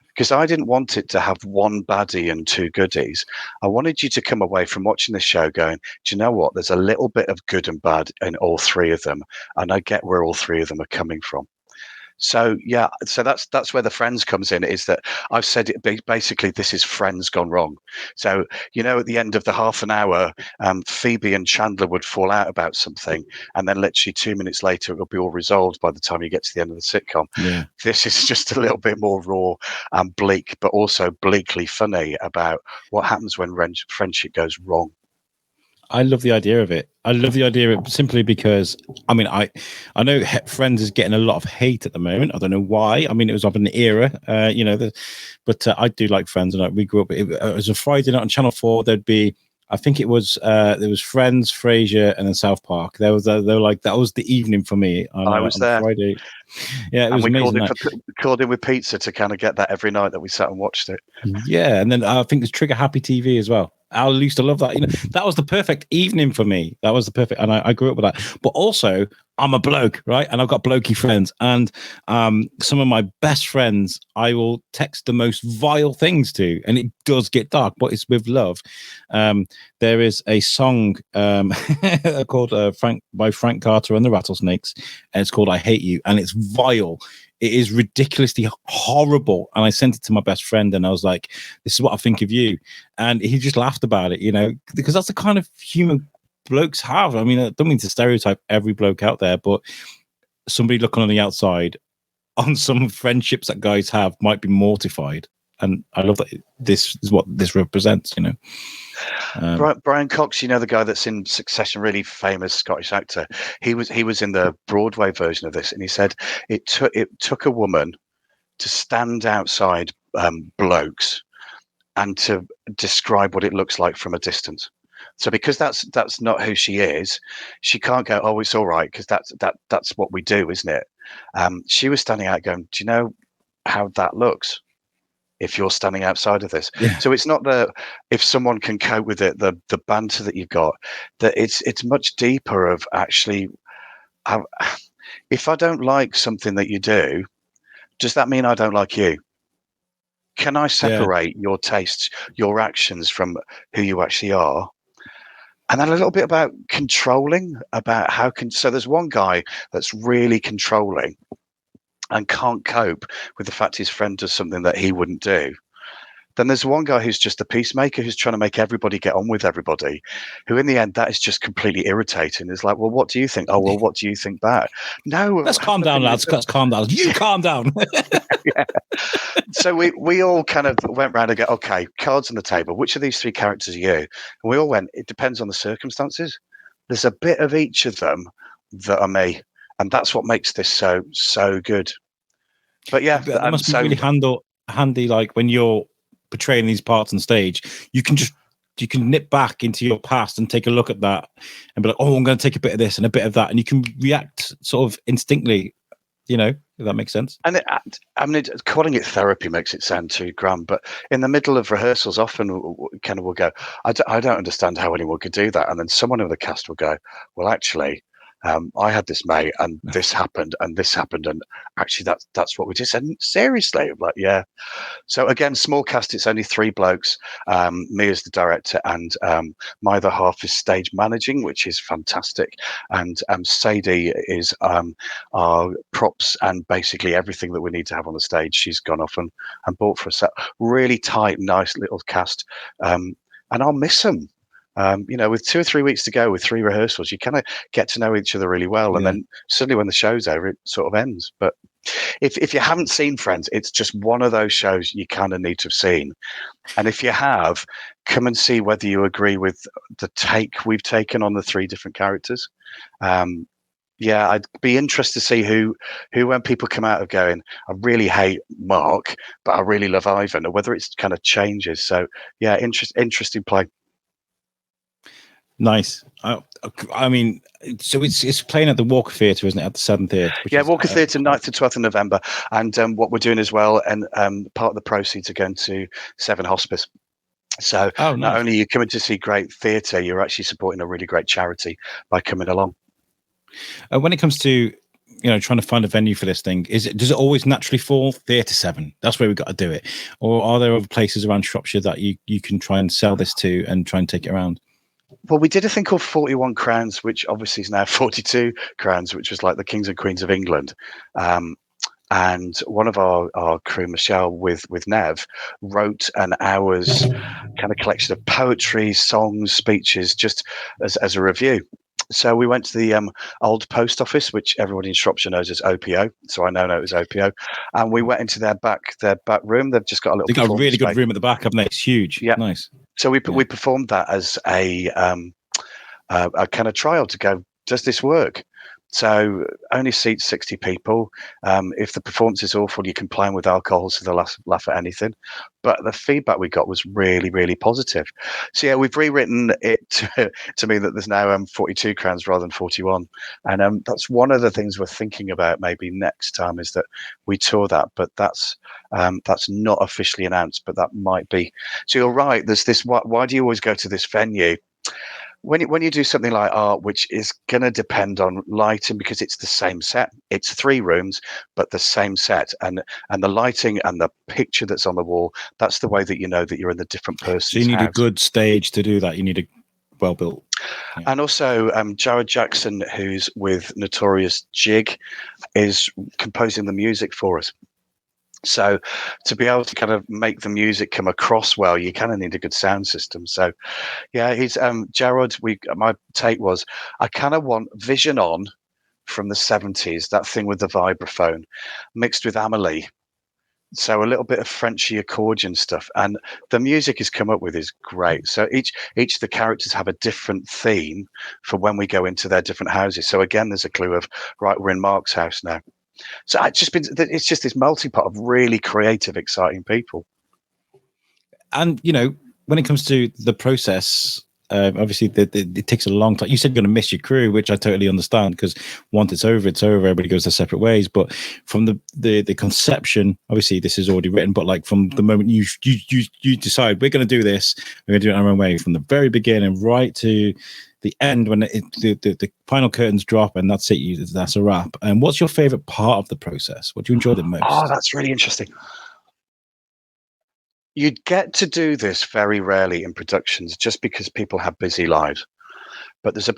Because I didn't want it to have one baddie and 2 goodies. I wanted you to come away from watching the show going, do you know what? There's a little bit of good and bad in all 3 of them, and I get where all 3 of them are coming from. So yeah, so that's where the friends comes in, is that I've said it basically, this is Friends gone wrong. So, at the end of the half an hour, Phoebe and Chandler would fall out about something, and then literally 2 minutes later, it'll be all resolved by the time you get to the end of the sitcom. Yeah. This is just a little bit more raw and bleak, but also bleakly funny about what happens when friendship goes wrong. I love the idea of it. I love the idea of it simply because, I mean, I know Friends is getting a lot of hate at the moment. I don't know why. I mean, it was up in the era, but I do like Friends, and we grew up. It was a Friday night on Channel 4. There'd be, I think it was, there was Friends, Frasier, and then South Park. They were like, that was the evening for me. I was on there. Friday. Yeah, it was we amazing. Called in with pizza to kind of get that every night that we sat and watched it. Yeah, and then I think there's Trigger Happy TV as well. I used to love that. That was the perfect evening for me. That was the perfect, and I grew up with that. But also, I'm a bloke, right? And I've got blokey friends, and some of my best friends, I will text the most vile things to, and it does get dark, but it's with love. There is a song called Frank Carter and the Rattlesnakes, and it's called "I Hate You," and it's vile. It is ridiculously horrible. And I sent it to my best friend, and I was like, this is what I think of you. And he just laughed about it, because that's the kind of human blokes have. I mean, I don't mean to stereotype every bloke out there, but somebody looking on the outside on some friendships that guys have might be mortified. And I love that this is what this represents, Brian Cox, the guy that's in Succession, really famous Scottish actor. He was in the Broadway version of this, and he said it took a woman to stand outside blokes and to describe what it looks like from a distance. So because that's not who she is, she can't go, oh, it's all right, because that's what we do, isn't it? She was standing out going, do you know how that looks if you're standing outside of this? Yeah. So it's not if someone can cope with it, the banter that you've got, that it's much deeper of actually, if I don't like something that you do, does that mean I don't like you? Can I separate your tastes, your actions from who you actually are? And then a little bit about controlling, about so there's one guy that's really controlling and can't cope with the fact his friend does something that he wouldn't do. Then there's one guy who's just a peacemaker, who's trying to make everybody get on with everybody, who in the end, that is just completely irritating. It's like, well, what do you think? Oh, well, what do you think back? No. Let's calm down, lads. Let's calm down. You calm down. Yeah. So we all kind of went round and go, okay, cards on the table. Which of these three characters are you? And we all went, it depends on the circumstances. There's a bit of each of them that are me. And that's what makes this so good. But yeah, that must be really handy, like when you're portraying these parts on stage, you can nip back into your past and take a look at that and be like, oh, I'm going to take a bit of this and a bit of that, and you can react sort of instinctively, if that makes sense. And calling it therapy makes it sound too grand, but in the middle of rehearsals, often kind of will go, I don't understand how anyone could do that, and then someone in the cast will go, well, actually, I had this mate, and this happened, and actually that's what we did. And seriously, I'm like, yeah. So again, small cast. It's only 3 blokes. Me as the director, and my other half is stage managing, which is fantastic. And Sadie is our props and basically everything that we need to have on the stage. She's gone off and bought for us. Really tight, nice little cast. And I'll miss them. With 2 or 3 weeks to go, with 3 rehearsals, you kind of get to know each other really well. And then suddenly when the show's over, it sort of ends. But if you haven't seen Friends, it's just one of those shows you kind of need to have seen. And if you have, come and see whether you agree with the take we've taken on the 3 different characters. I'd be interested to see who when people come out of going, I really hate Mark, but I really love Ivan, or whether it's kind of changes. So yeah, interesting play. Nice. I mean, so it's playing at the Walker Theatre, isn't it? At the Severn Theatre. Walker Theatre, 9th to 12th of November. And what we're doing as well, and part of the proceeds are going to Severn Hospice. So Not only are you coming to see great theatre, you're actually supporting a really great charity by coming along. When it comes to trying to find a venue for this thing, does it always naturally fall Theatre Severn? That's where we've got to do it. Or are there other places around Shropshire that you can try and sell this to and try and take it around? Well, we did a thing called 41 Crowns, which obviously is now 42 Crowns, which was like the Kings and Queens of England. And one of our crew, Michelle, with Nev, wrote an hour's kind of collection of poetry, songs, speeches, just as a review. So we went to the old post office, which everybody in Shropshire knows as OPO. So I know it was OPO, and we went into their back room. They've just got a little. They've got a really good room at the back, haven't they? It's huge. Yeah, nice. So we performed that as a kind of trial to go, does this work? So only seats 60 people. If the performance is awful, you can play them with alcohol, so they'll laugh at anything. But the feedback we got was really, really positive. So yeah, we've rewritten it to mean that there's now 42 Crowns rather than 41. And that's one of the things we're thinking about maybe next time, is that we tour that. But that's not officially announced, but that might be. So you're right. There's this. Why do you always go to this venue? When you do something like art, which is going to depend on lighting, because it's the same set, it's 3 rooms, but the same set, and the lighting and the picture that's on the wall, that's the way that you know that you're in the different person's So you need house. a good stage to do that. You need a well-built. Yeah. And also, Jared Jackson, who's with Notorious Jig, is composing the music for us. So to be able to kind of make the music come across well, you kind of need a good sound system. So yeah, he's Jared. My take was, I kind of want Vision On from the 70s, that thing with the vibraphone, mixed with Amelie. So a little bit of Frenchy accordion stuff, and the music he's come up with is great. So each of the characters have a different theme for when we go into their different houses. So again, there's a clue of, right, we're in Mark's house now. So it's just this multi-pot of really creative, exciting people. And, when it comes to the process, obviously it takes a long time. You said you're going to miss your crew, which I totally understand, because once it's over, everybody goes their separate ways. But from the conception, obviously this is already written, but like from the moment you decide we're going to do this, we're going to do it our own way, from the very beginning right to the end, when the final curtains drop and that's it, that's a wrap. And what's your favorite part of the process? What do you enjoy the most? Oh, that's really interesting. You'd get to do this very rarely in productions, just because people have busy lives. But there's 2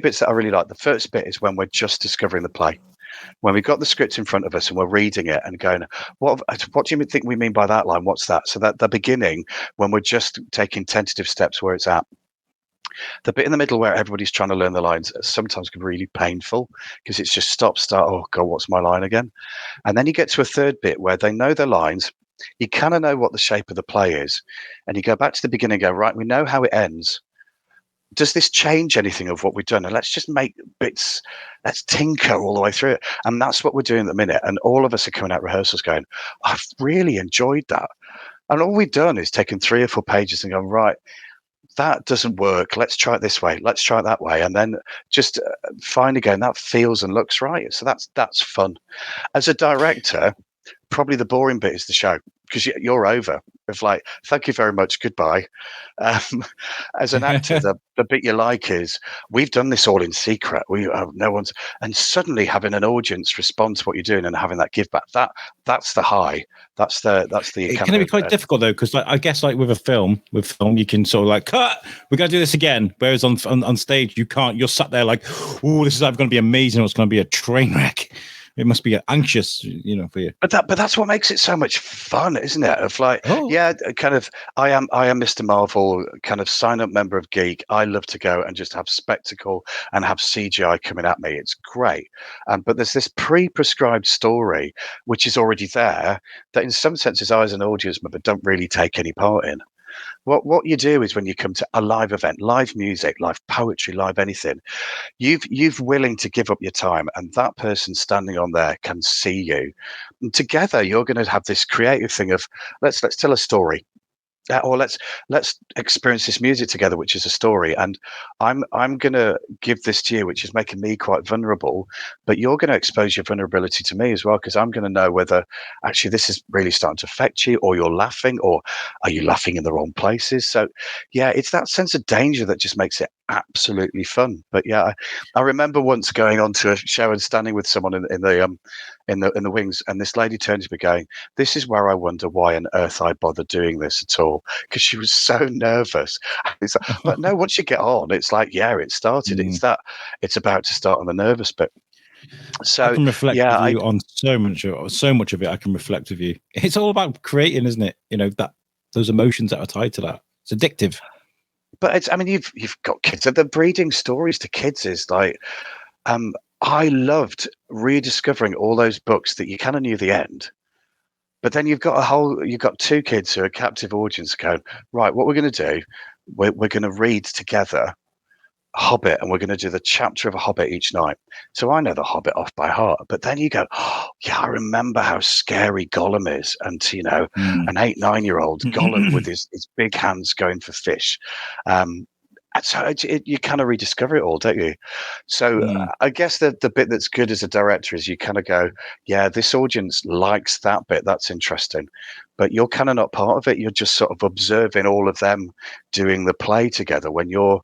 bits that I really like. The first bit is when we're just discovering the play. when we've got the script in front of us and we're reading it and going, what do you think we mean by that line? What's that? So that the beginning, when we're just taking tentative steps where it's at, the bit in the middle where everybody's trying to learn the lines sometimes can be really painful because it's just stop, start. Oh God, what's my line again? And then you get to a third bit where they know their lines. You kind of know what the shape of the play is. And you go back to the beginning and go, right, we know how it ends. Does this change anything of what we've done? And let's just make bits, let's tinker all the way through it. And that's what we're doing at the minute. And all of us are coming out rehearsals going, I've really enjoyed that. And all we've done is taken 3 or 4 pages and gone, right, that doesn't work. Let's try it this way. Let's try it that way. And then just find again, that feels and looks right. So that's fun. As a director, probably the boring bit is the show because you're over. It's like, thank you very much, goodbye. As an actor, the bit you like is we've done this all in secret. No one's, and suddenly having an audience respond to what you're doing and having that give back. That's the high. That's the. It can be quite difficult though, because I guess like with film, you can sort of like cut. We're going to do this again. Whereas on stage, you can't. You're sat there like, oh, this is either going to be amazing or it's going to be a train wreck. It must be anxious, for you. But that's what makes it so much fun, isn't it? Of like, yeah, kind of. I am Mr. Marvel, kind of sign up member of Geek. I love to go and just have spectacle and have CGI coming at me. It's great. But there's this pre-prescribed story which is already there that, in some senses, I as an audience member don't really take any part in. What you do is when you come to a live event, live music, live poetry, live anything, you've willing to give up your time, and that person standing on there can see you. And together, you're going to have this creative thing of let's tell a story. Or let's experience this music together, which is a story. And I'm going to give this to you, which is making me quite vulnerable. But you're going to expose your vulnerability to me as well, because I'm going to know whether actually this is really starting to affect you, or you're laughing, or are you laughing in the wrong places? So, yeah, it's that sense of danger that just makes it absolutely fun. But yeah, I remember once going on to a show and standing with someone in the wings, and this lady turned to me going, "This is where I wonder why on earth I bother doing this at all," because she was so nervous. It's like, but no, once you get on, it's like, yeah, it started. It's about to start on the nervous bit. So I can reflect with you on so much of it. I can reflect with you. It's all about creating, isn't it? That those emotions that are tied to that. It's addictive. But you've got kids. The breeding stories to kids is like, I loved rediscovering all those books that you kind of knew the end. But then you've got 2 kids who are captive audience going, right, what we're going to do, we're going to read together Hobbit, and we're going to do the chapter of a Hobbit each night. So I know the Hobbit off by heart. But then you go, oh, yeah, I remember how scary Gollum is. And, an 8-9-year-old Gollum with his big hands going for fish. And so you kind of rediscover it all, don't you? So I guess the bit that's good as a director is you kind of go, yeah, this audience likes that bit. That's interesting. But you're kind of not part of it. You're just sort of observing all of them doing the play together when you're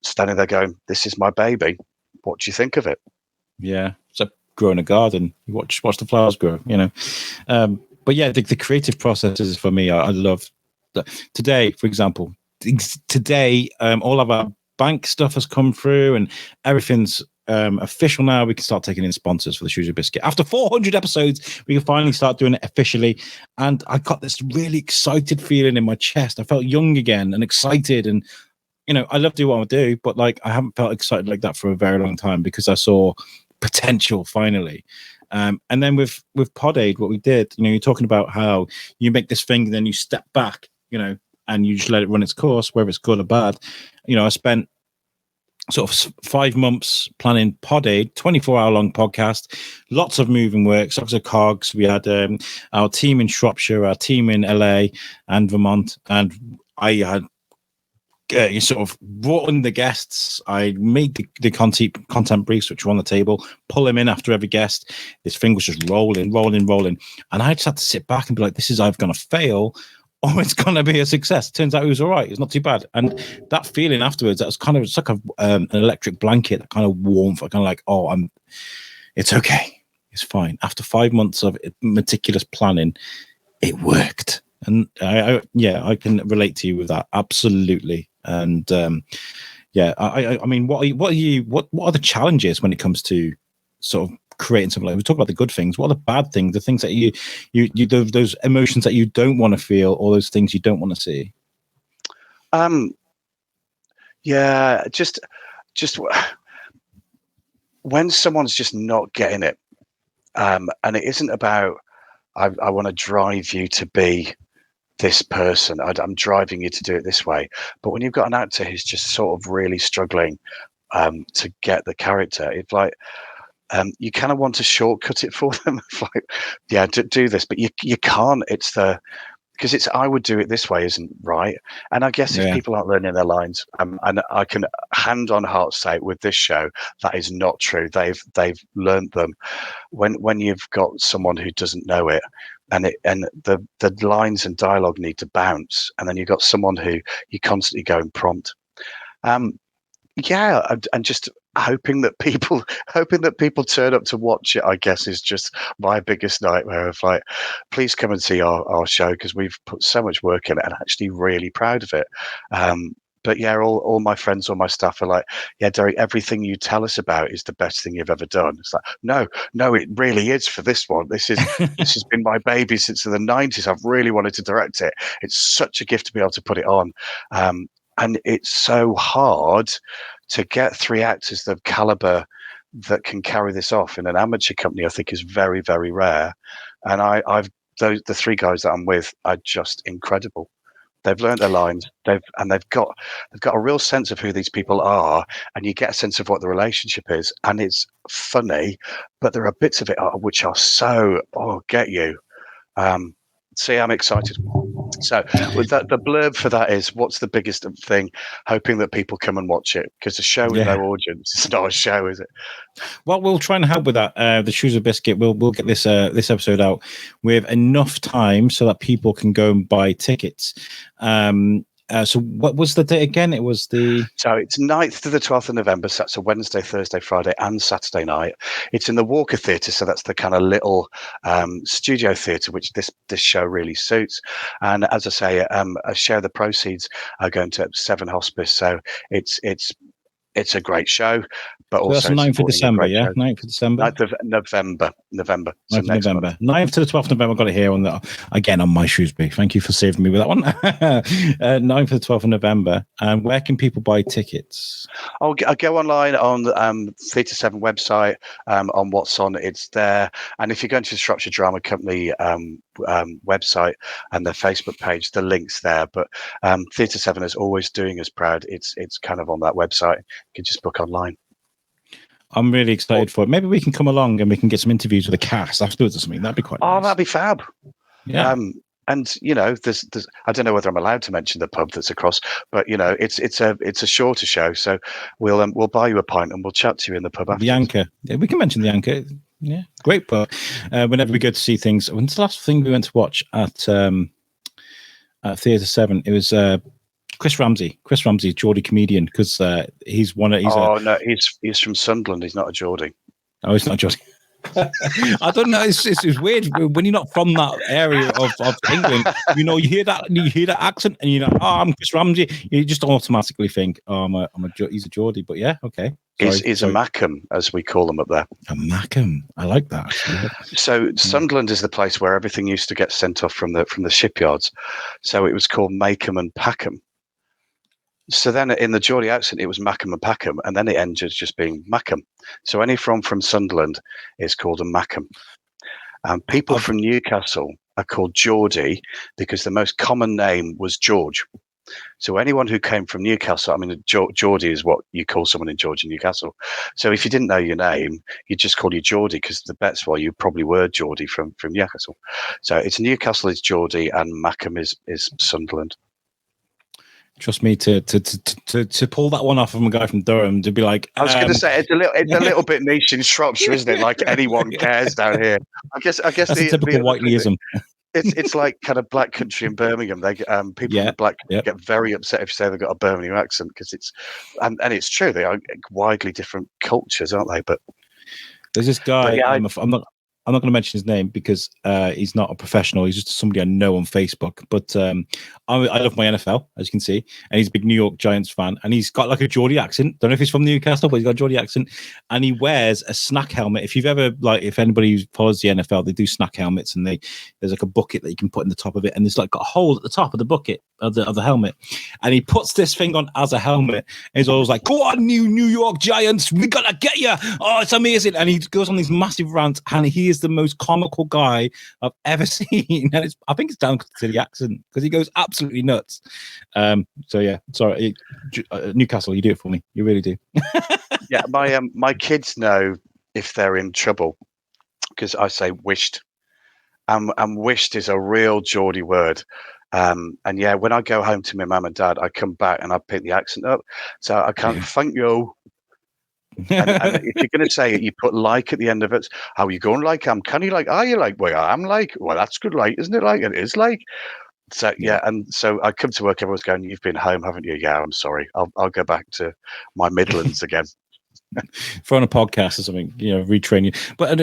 standing there going, this is my baby. What do you think of it? Yeah. It's like growing a garden. You watch the flowers grow, But yeah, the creative processes for me, I love that. Today, for example, all of our bank stuff has come through and everything's official now. We can start taking in sponsors for the Shrewsbury Biscuit. After 400 episodes, we can finally start doing it officially. And I got this really excited feeling in my chest. I felt young again and excited. And, I love to do what I do, but like I haven't felt excited like that for a very long time because I saw potential finally. And then with Pod Aid, what we did, you're talking about how you make this thing and then you step back, and you just let it run its course, whether it's good or bad. I spent sort of 5 months planning Pod Aid, 24-hour-long podcast, lots of moving work, lots of cogs. We had our team in Shropshire, our team in LA and Vermont, and I had sort of brought in the guests. I made the content briefs, which were on the table, pull them in after every guest. This thing was just rolling. And I just had to sit back and be like, this is either going to fail or it's going to be a success. Turns out it was all right. It's not too bad. And that feeling afterwards, that was kind of, it's like an electric blanket, that kind of warmth. I kind of like, it's okay. It's fine. After 5 months of meticulous planning, it worked. And I can relate to you with that. Absolutely. And I mean, what are the challenges when it comes to sort of creating something like, we talk about the good things. What are the bad things? The things that you those emotions that you don't want to feel, or those things you don't want to see? Yeah, just when someone's just not getting it, and it isn't about I want to drive you to be this person. I'm driving you to do it this way. But when you've got an actor who's just sort of really struggling to get the character, it's like you kind of want to shortcut it for them. It's like, yeah, do this, but you can't. It's because it's I would do it this way isn't right. And I guess if people aren't learning their lines, and I can hand on heart say with this show that is not true. They've learned them. When you've got someone who doesn't know it, and the lines and dialogue need to bounce, and then you've got someone who you constantly go and prompt. Yeah, and just hoping that people turn up to watch it, I guess, is just my biggest nightmare of like, please come and see our show because we've put so much work in it and actually really proud of it. But yeah, all my friends, all my staff are like, yeah, Derek, everything you tell us about is the best thing you've ever done. It's like, no, it really is for this one. This has been my baby since the 90s. I've really wanted to direct it. It's such a gift to be able to put it on. And it's so hard to get 3 actors of caliber that can carry this off in an amateur company. I think is very, very rare. And the 3 guys that I'm with are just incredible. They've learned their lines. They've got a real sense of who these people are, and you get a sense of what the relationship is. And it's funny, but there are bits of it which are so get you. See, I'm excited. So with that, the blurb for that is, what's the biggest thing? Hoping that people come and watch it, because a show with no audience is not a show, is it? Well, we'll try and help with that. The Shrewsbury Biscuit, we'll get this episode out with enough time so that people can go and buy tickets. So what was the date again? It was so it's 9th to the 12th of November. So that's a Wednesday, Thursday, Friday, and Saturday night. It's in the Walker Theatre, so that's the kind of little studio theatre which this show really suits. And as I say, a share of the proceeds are going to Severn Hospice. So it's a great show, but so also that's 9th of December, yeah? Show. 9th of December? 9th of November. 9th so of November. 9th to the 12th of November. I've got it here on my Shrewsbury. Thank you for saving me with that one. 9th to the 12th of November. And where can people buy tickets? I'll go online on the Theatre Severn website, on what's on. It's there. And if you go into the Shropshire Drama Company website and their Facebook page, the link's there. But Theatre Severn is always doing us proud. It's kind of on that website. You can just book online. I'm really excited for it. Maybe we can come along and we can get some interviews with the cast afterwards or something. That'd be quite nice. That'd be fab. Yeah. And there's I don't know whether I'm allowed to mention the pub that's across, but it's a shorter show, so we'll buy you a pint and we'll chat to you in the pub afterwards. The Anchor. Yeah, we can mention the Anchor. Yeah, great pub. Whenever we go to see things, when's the last thing we went to watch at Theatre Severn? It was Chris Ramsey, Geordie comedian, because he's one of. No, he's from Sunderland. He's not a Geordie. Oh, he's not a Geordie. I don't know. It's weird when you're not from that area of England. You hear that accent, and you're like, "Oh, I'm Chris Ramsey." You just automatically think, "Oh, he's a Geordie." But yeah, okay. He's a Mackem, as we call them up there. A Mackem, I like that. So Sunderland is the place where everything used to get sent off from the shipyards. So it was called Mackem and Packham. So then in the Geordie accent, it was Mackem and Packham, and then it ended just being Mackem. So any from Sunderland is called a Mackem. People from Newcastle are called Geordie because the most common name was George. So anyone who came from Newcastle, I mean, Geordie is what you call someone in George and Newcastle. So if you didn't know your name, you'd just call you Geordie, because the bets were you probably were Geordie from Newcastle. So it's Newcastle is Geordie and Mackem is Sunderland. Trust me to pull that one off from a guy from Durham to be like. I was going to say it's a little bit niche in Shropshire, isn't it? Like anyone cares down here. I guess that's a typical Whiteleyism. It's like kind of black country in Birmingham. They people in the black get very upset if you say they've got a Birmingham accent, because it's and it's true, they are widely different cultures, aren't they? But there's this guy. I'm not. I'm not going to mention his name because he's not a professional. He's just somebody I know on Facebook. But I love my NFL, as you can see, and he's a big New York Giants fan. And he's got like a Geordie accent. Don't know if he's from Newcastle, but he's got a Geordie accent. And he wears a snack helmet. If you've ever if anybody follows the NFL, they do snack helmets, and there's like a bucket that you can put in the top of it, and there's like got a hole at the top of the bucket of the helmet. And he puts this thing on as a helmet. And he's always like, "Go on, New York Giants, we gotta get you! Oh, it's amazing!" And he goes on these massive rants, and he is the most comical guy I've ever seen. And I think it's down to the accent because he goes absolutely nuts. So yeah, sorry, Newcastle, you do it for me. You really do. Yeah, my kids know if they're in trouble because I say wished. And wished is a real Geordie word. And yeah, when I go home to my mum and dad, I come back and I pick the accent up. So I can't thank you. And if you're going to say it, you put like at the end of it. How are you going like? Can you like? Are you like? Well, I'm like. Well, that's good, like, isn't it? Like, it is like. So yeah, and so I come to work. Everyone's going, "You've been home, haven't you?" Yeah, I'm sorry. I'll go back to my Midlands again. For on a podcast or something, retrain you. But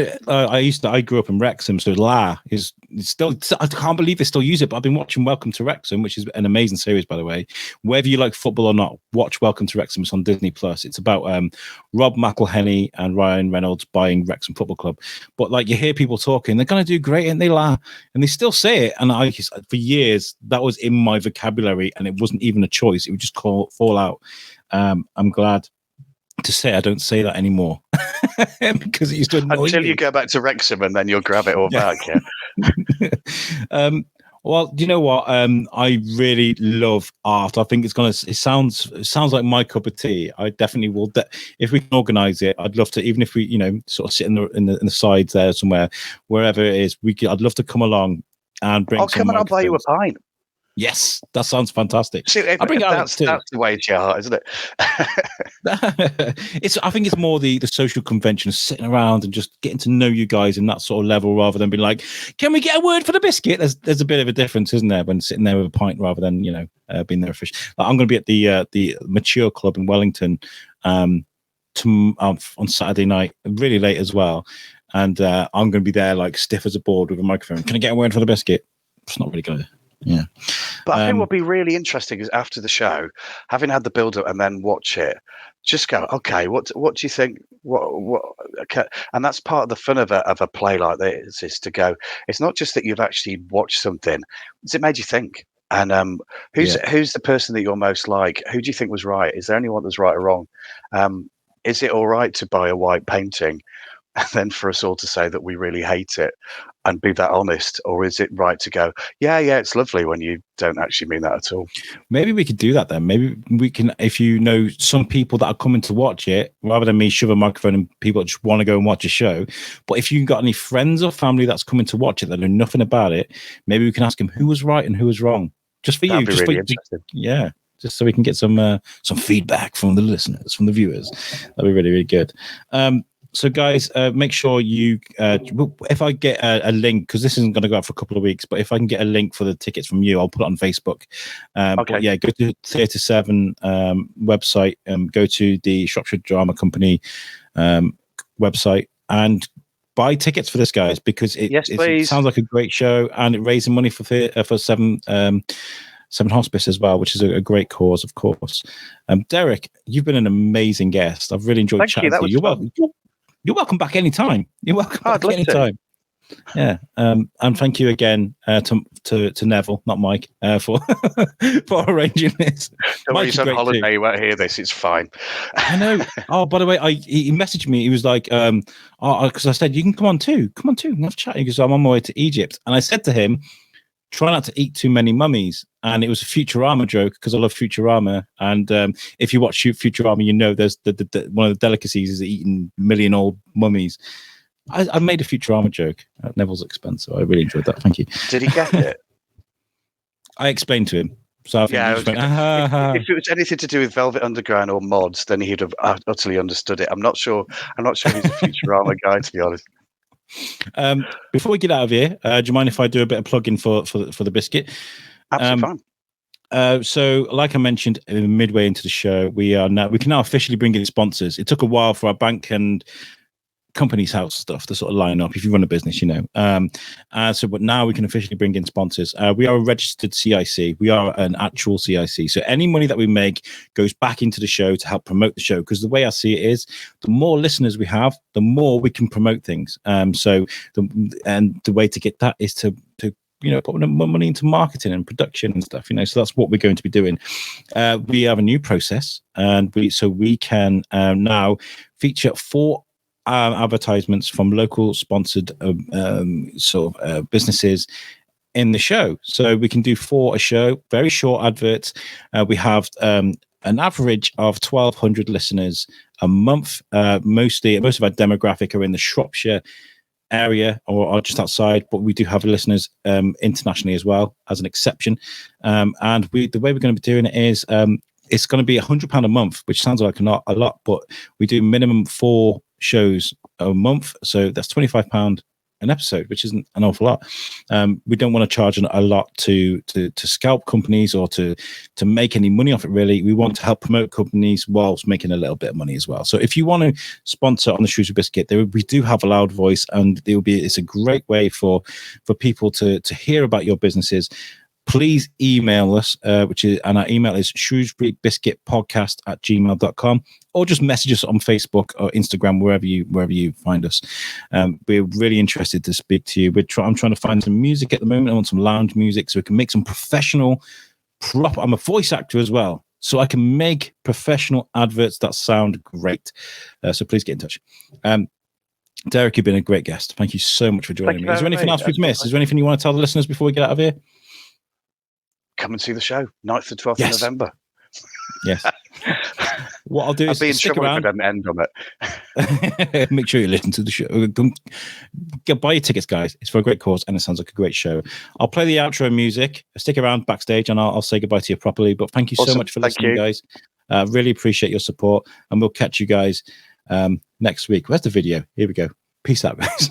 I grew up in Wrexham, so La is still. I can't believe they still use it. But I've been watching Welcome to Wrexham, which is an amazing series, by the way. Whether you like football or not, watch Welcome to Wrexham. It's on Disney Plus. It's about Rob McElhenney and Ryan Reynolds buying Wrexham Football Club. But like you hear people talking, they're going to do great, and they La, and they still say it. And for years that was in my vocabulary, and it wasn't even a choice. It would just fall out. I'm glad to say I don't say that anymore because it used to annoy until me. You go back to Wrexham and then you'll grab it all back. Yeah. Well, do you know what? I really love art. I think it sounds like my cup of tea. I definitely will. If we can organise it, I'd love to. Even if we, sort of sit in the sides there somewhere, wherever it is, I'd love to come along and bring. I'll come and I'll buy you a pint. Yes, that sounds fantastic. See, that's the way it's your heart, isn't it? I think it's more the social convention of sitting around and just getting to know you guys in that sort of level, rather than being like, "Can we get a word for the biscuit?" There's a bit of a difference, isn't there, when sitting there with a pint rather than being there official. I'm going to be at the Mature Club in Wellington on Saturday night, really late as well, and I'm going to be there like stiff as a board with a microphone. Can I get a word for the biscuit? It's not really going to. Yeah, but I think what would be really interesting is after the show, having had the build up and then watch it, just go, okay, what do you think? What? Okay. And that's part of the fun of a play like this, is to go. It's not just that you've actually watched something; has it made you think? And who's the person that you're most like? Who do you think was right? Is there anyone that's right or wrong? Is it all right to buy a white painting and then for us all to say that we really hate it and be that honest? Or is it right to go, yeah, it's lovely, when you don't actually mean that at all? Maybe we could do that then. Maybe we can, if some people that are coming to watch it, rather than me shove a microphone and people just want to go and watch a show. But if you've got any friends or family that's coming to watch it that know nothing about it, maybe we can ask them who was right and who was wrong. Just for That'd you. Be really interesting. Yeah. Just so we can get some feedback from the listeners, from the viewers. That'd be really, really good. So, guys, make sure you, if I get a link, because this isn't going to go out for a couple of weeks, but if I can get a link for the tickets from you, I'll put it on Facebook. Okay. But yeah, go to Theatre Severn website, go to the Shropshire Drama Company website, and buy tickets for this, guys, because it sounds like a great show, and it raises money for Severn Hospice as well, which is a great cause, of course. Derek, you've been an amazing guest. I've really enjoyed chatting to you. You're welcome. You're welcome back anytime. You're welcome back anytime. Yeah. And thank you again to Neville, not Mike, for arranging this. Don't worry, he's on holiday. You won't hear this. It's fine. I know. Oh, by the way, he messaged me. He was like, because I said, you can come on too and have a chat. Because I'm on my way to Egypt. And I said to him, try not to eat too many mummies. And it was a Futurama joke, because I love Futurama. And if you watch Futurama, there's the one of the delicacies is eating million-old mummies. I made a Futurama joke at Neville's expense, so I really enjoyed that. Thank you. Did he get it? I explained to him. So if it was anything to do with Velvet Underground or mods, then he'd have utterly understood it. I'm not sure he's a Futurama guy, to be honest. Before we get out of here, do you mind if I do a bit of plugging for the biscuit? Absolutely fine. So, like I mentioned midway into the show, we can now officially bring in sponsors. It took a while for our bank and company's house stuff to sort of line up if you run a business, but now we can officially bring in sponsors. We are a registered CIC. We are an actual CIC. So any money that we make goes back into the show to help promote the show, because the way I see it is, the more listeners we have, the more we can promote things. So the way to get that is to put more money into marketing and production and stuff, so that's what we're going to be doing. We have a new process, and we can now feature 4 advertisements from local sponsored businesses in the show. So we can do 4 a show, very short adverts. We have an average of 1,200 listeners a month. Most of our demographic are in the Shropshire area or just outside, but we do have listeners internationally as well, as an exception. And the way we're going to be doing it is it's going to be £100 a month, which sounds like not a lot, but we do minimum 4 shows a month, so that's £25 an episode, which isn't an awful lot. We don't want to charge a lot to scalp companies or to make any money off it. Really, we want to help promote companies whilst making a little bit of money as well. So if you want to sponsor on the Shrewsbury Biscuit, we do have a loud voice, and it's a great way for people to hear about your businesses. Please email us, and our email is shrewsburybiscuitpodcast@gmail.com, or just message us on Facebook or Instagram, wherever you find us. We're really interested to speak to you. I'm trying to find some music at the moment. I want some lounge music so we can make some professional I'm a voice actor as well, so I can make professional adverts that sound great. So please get in touch. Derek, you've been a great guest. Thank you so much for joining me. Is there anything else we've missed? Is there anything you want to tell the listeners before we get out of here? Come and see the show, 9th to 12th of November. Yes. What I'll do is be in stick trouble around. if I don't end on it. Make sure you listen to the show. Buy your tickets, guys. It's for a great cause, and it sounds like a great show. I'll play the outro music. Stick around backstage, and I'll say goodbye to you properly. But thank you so much for listening, guys. Really appreciate your support, and we'll catch you guys next week. Where's the video? Here we go. Peace out, guys.